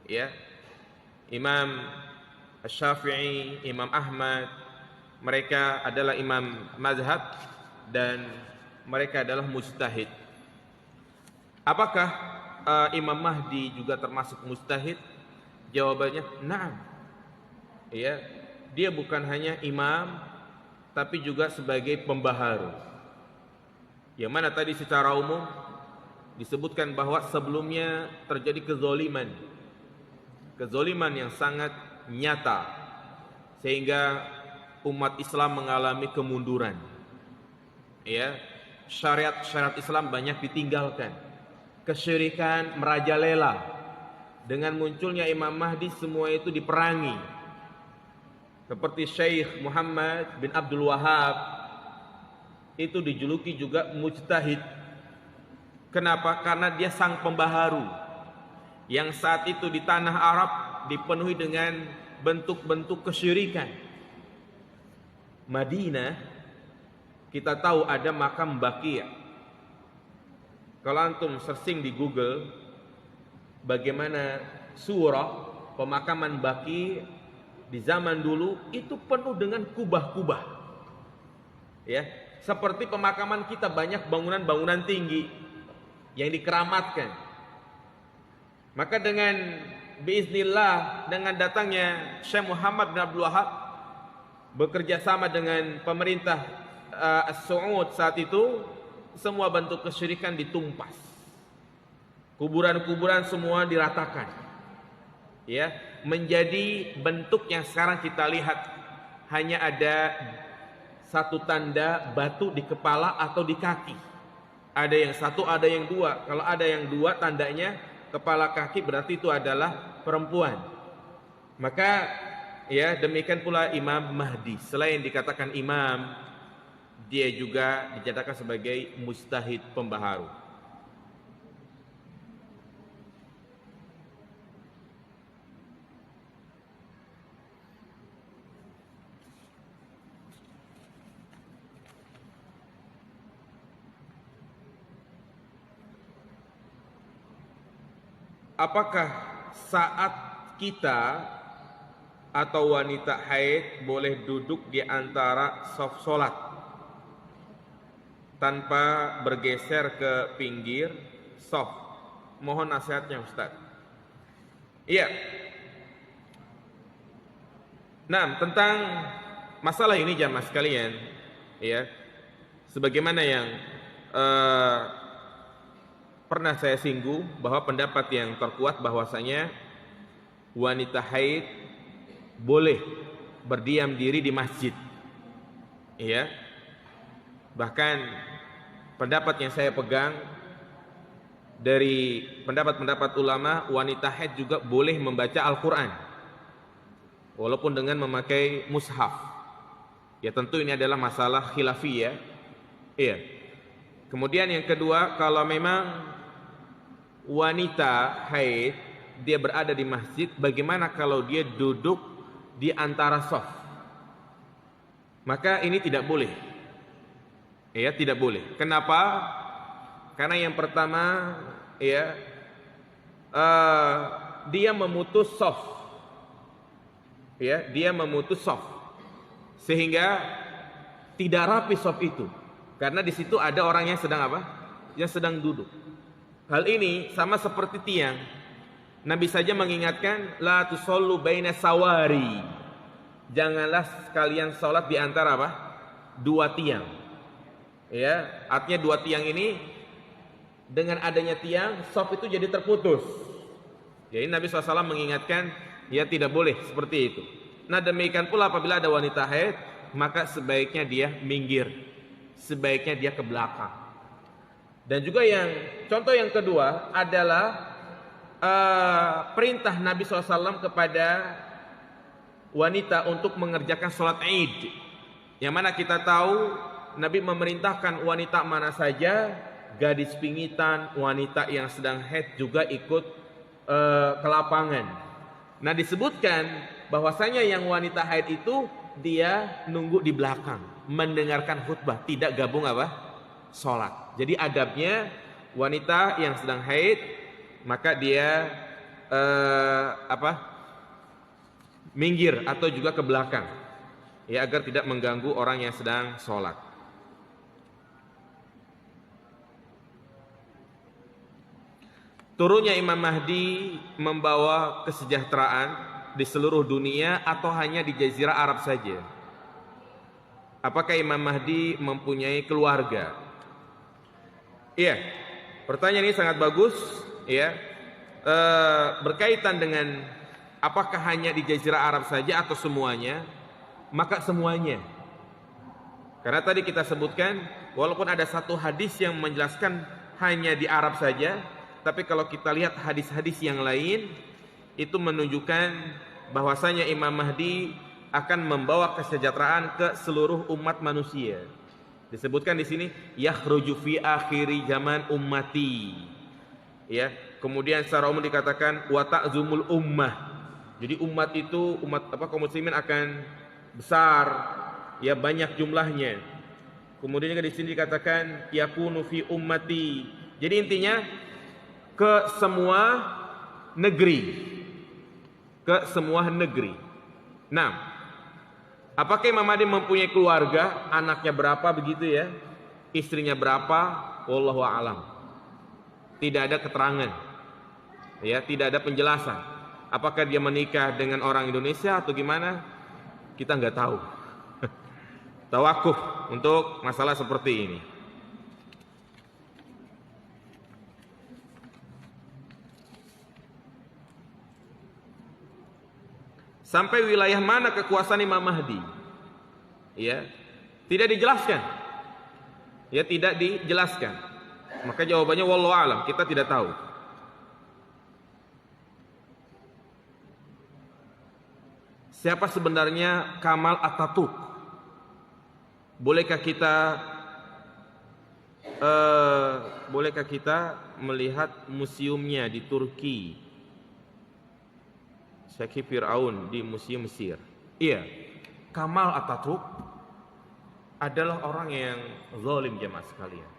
ya, Imam Asy-Syafi'i, Imam Ahmad, mereka adalah imam mazhab dan mereka adalah mujtahid. Apakah Imam Mahdi juga termasuk mujtahid? Jawabannya na'am. Ya, dia bukan hanya imam tapi juga sebagai pembaharu. Yang mana tadi secara umum disebutkan bahwa sebelumnya terjadi kezoliman yang sangat nyata sehingga umat Islam mengalami kemunduran. Ya, syariat Islam banyak ditinggalkan. Kesyirikan merajalela. Dengan munculnya Imam Mahdi semua itu diperangi. Seperti Syekh Muhammad bin Abdul Wahab itu dijuluki juga mujtahid. Kenapa? Karena dia sang pembaharu yang saat itu di tanah Arab dipenuhi dengan bentuk-bentuk kesyirikan. Madinah kita tahu ada makam Baqi'. Kalau antum searching di Google bagaimana surah pemakaman Baqi' di zaman dulu itu penuh dengan kubah-kubah. Ya, seperti pemakaman kita banyak bangunan-bangunan tinggi yang dikeramatkan. Maka dengan biiznillah, dengan datangnya Syekh Muhammad bin Abdul Wahab bekerja sama dengan pemerintah As-Saud saat itu, semua bentuk kesyirikan ditumpas. Kuburan-kuburan semua diratakan. Ya, menjadi bentuk yang sekarang kita lihat hanya ada satu tanda batu di kepala atau di kaki. Ada yang satu, ada yang dua. Kalau ada yang dua tandanya kepala kaki berarti itu adalah perempuan. Maka ya demikian pula Imam Mahdi. Selain dikatakan imam, dia juga dijadikan sebagai mujtahid pembaharu. Apakah saat kita atau wanita haid boleh duduk di antara saf solat tanpa bergeser ke pinggir saf? Mohon nasihatnya Ustaz. Iya. Nah, tentang masalah ini jamaah sekalian, ya, sebagaimana yang pernah saya singgung bahwa pendapat yang terkuat bahwasanya wanita haid boleh berdiam diri di masjid. Ya. Bahkan pendapat yang saya pegang dari pendapat-pendapat ulama, wanita haid juga boleh membaca Al-Qur'an walaupun dengan memakai mushaf. Ya tentu ini adalah masalah khilafiyah. Iya. Kemudian yang kedua, kalau memang wanita haid dia berada di masjid, bagaimana kalau dia duduk di antara shaf? Maka ini tidak boleh. Ya, tidak boleh. Kenapa? Karena yang pertama, ya, dia memutus shaf. Ya, dia memutus shaf. Sehingga tidak rapi shaf itu. Karena di situ ada orang yang sedang apa? Yang sedang duduk. Hal ini sama seperti tiang. Nabi saja mengingatkan, la tusallu baina sawari. Janganlah sekalian salat di antara apa? Dua tiang. Ya, artinya dua tiang ini dengan adanya tiang, shaf itu jadi terputus. Jadi Nabi SAW mengingatkan, Ya, tidak boleh seperti itu. Nah, demikian pula apabila ada wanita haid, maka sebaiknya dia minggir, sebaiknya dia ke belakang. Dan juga contoh yang kedua adalah perintah Nabi SAW kepada wanita untuk mengerjakan sholat Id. Yang mana kita tahu Nabi memerintahkan wanita mana saja, gadis pingitan, wanita yang sedang haid juga ikut ke lapangan. Nah, disebutkan bahwasanya yang wanita haid itu dia nunggu di belakang, mendengarkan khutbah, tidak gabung sholat. Jadi adabnya wanita yang sedang haid, maka dia minggir atau juga ke belakang, ya, agar tidak mengganggu orang yang sedang sholat. Turunnya Imam Mahdi membawa kesejahteraan di seluruh dunia atau hanya di Jazirah Arab saja? Apakah Imam Mahdi mempunyai keluarga? Iya, pertanyaan ini sangat bagus, ya. Berkaitan dengan apakah hanya di Jazirah Arab saja atau semuanya? Maka semuanya. Karena tadi kita sebutkan, walaupun ada satu hadis yang menjelaskan hanya di Arab saja, tapi kalau kita lihat hadis-hadis yang lain, itu menunjukkan bahwasanya Imam Mahdi akan membawa kesejahteraan ke seluruh umat manusia. Disebutkan di sini, yakhruju fi akhiri zaman ummati. Ya, kemudian secara umum dikatakan wa ta'zumul ummah. Jadi umat itu, kaum muslimin akan besar, ya, banyak jumlahnya. Kemudian juga di sini dikatakan yakunu fi ummati. Jadi intinya ke semua negeri. Ke semua negeri. Nah, apakah Imam Mahdi mempunyai keluarga? Anaknya berapa begitu ya? Istrinya berapa? Wallahu a'lam. Tidak ada keterangan. Ya, tidak ada penjelasan. Apakah dia menikah dengan orang Indonesia atau gimana? Kita nggak tahu. Tawakuf untuk masalah seperti ini. Sampai wilayah mana kekuasaan Imam Mahdi? Ya, tidak dijelaskan. Ya, tidak dijelaskan. Maka jawabannya wallahu alam, kita tidak tahu. Siapa sebenarnya Kamal Atatürk? Bolehkah kita melihat museumnya di Turki? Syekh Fir'aun di Museum Mesir. Iya, Kamal Atatürk adalah orang yang zalim jemaah sekalian.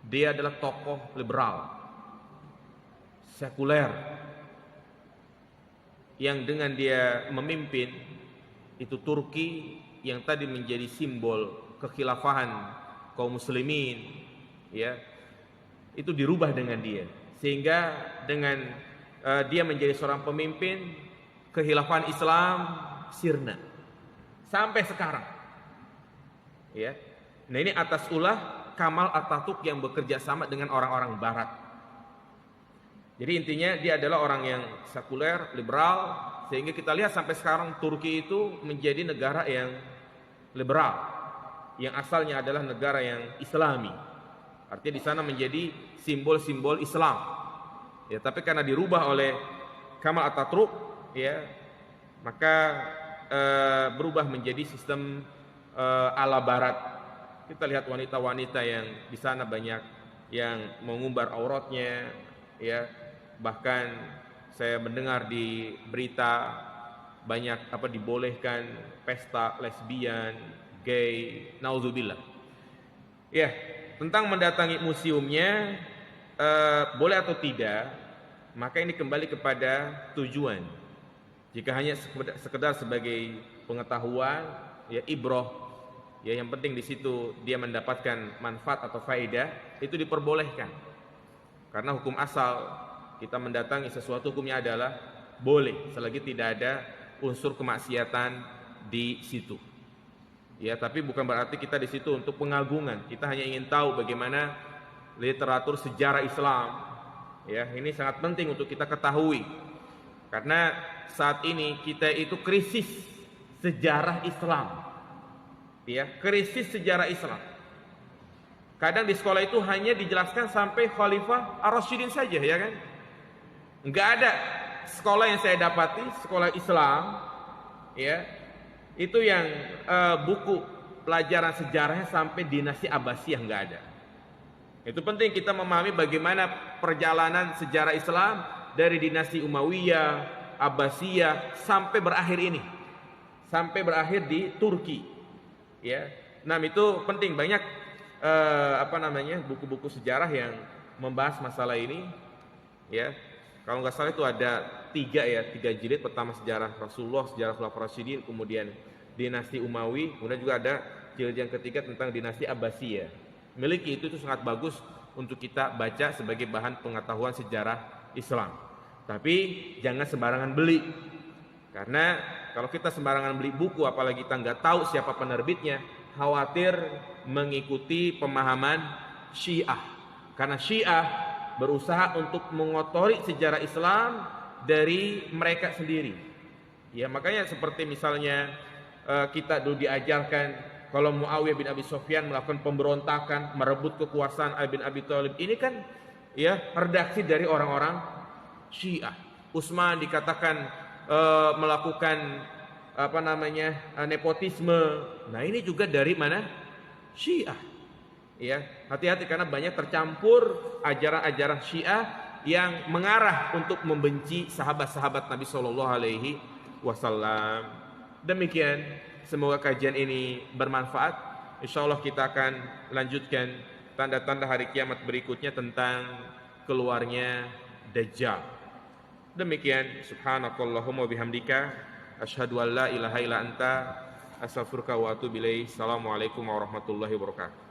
Dia adalah tokoh liberal, sekuler, yang dengan dia memimpin itu Turki yang tadi menjadi simbol kekhilafahan kaum muslimin, ya, itu dirubah dengan dia, sehingga dengan dia menjadi seorang pemimpin, kekhilafan Islam sirna sampai sekarang. Ya. Nah, ini atas ulah Kamal Atatürk yang bekerja sama dengan orang-orang barat. Jadi intinya dia adalah orang yang sekuler, liberal, sehingga kita lihat sampai sekarang Turki itu menjadi negara yang liberal, yang asalnya adalah negara yang Islami. Artinya di sana menjadi simbol-simbol Islam. Ya, tapi karena dirubah oleh Kamal Atatürk, ya, maka berubah menjadi sistem ala barat. Kita lihat wanita-wanita yang di sana banyak yang mengumbar auratnya, ya. Bahkan saya mendengar di berita banyak dibolehkan pesta lesbian, gay, nauzubillah. Ya, tentang mendatangi museumnya boleh atau tidak, maka ini kembali kepada tujuan. Jika hanya sekedar sebagai pengetahuan, ya, ibrah, ya, yang penting di situ dia mendapatkan manfaat atau faedah, itu diperbolehkan. Karena hukum asal kita mendatangi sesuatu hukumnya adalah boleh selagi tidak ada unsur kemaksiatan di situ. Ya, tapi bukan berarti kita di situ untuk pengagungan. Kita hanya ingin tahu bagaimana literatur sejarah Islam. Ya, ini sangat penting untuk kita ketahui. Karena saat ini kita itu krisis sejarah Islam. Ya, krisis sejarah Islam. Kadang di sekolah itu hanya dijelaskan sampai Khalifah Ar-Rasyidin saja, ya kan? Enggak ada sekolah yang saya dapati, sekolah Islam, ya, itu yang buku pelajaran sejarahnya sampai dinasti Abbasiyah, enggak ada. Itu penting kita memahami bagaimana perjalanan sejarah Islam dari dinasti Umayyah, Abbasiyah sampai berakhir ini, sampai berakhir di Turki. Ya, nah itu penting, banyak buku-buku sejarah yang membahas masalah ini. Ya, kalau nggak salah itu ada 3 jilid. Pertama sejarah Rasulullah, sejarah Khulafaur Rasyidin, kemudian dinasti Umawi, kemudian juga ada jilid yang ketiga tentang dinasti Abbasiyah. Miliki itu sangat bagus untuk kita baca sebagai bahan pengetahuan sejarah Islam. Tapi jangan sembarangan beli, karena kalau kita sembarangan beli buku, apalagi kita nggak tahu siapa penerbitnya, khawatir mengikuti pemahaman Syiah. Karena Syiah berusaha untuk mengotori sejarah Islam dari mereka sendiri. Ya, makanya seperti misalnya kita dulu diajarkan kalau Muawiyah bin Abi Sufyan melakukan pemberontakan, merebut kekuasaan Ali bin Abi Thalib, ini kan ya redaksi dari orang-orang Syiah. Utsman dikatakan melakukan nepotisme. Nah, ini juga dari mana? Syiah. Ya, hati-hati karena banyak tercampur ajaran-ajaran Syiah yang mengarah untuk membenci sahabat-sahabat Nabi Shallallahu Alaihi Wasallam. Demikian, semoga kajian ini bermanfaat. Insya Allah kita akan lanjutkan tanda-tanda hari kiamat berikutnya tentang keluarnya Dajjal. Demikian, subhanakallahumma bihamdika asyhadu an la ilaha illa anta astaghfiruka wa atubu ilaik. Assalamualaikum warahmatullahi wabarakatuh.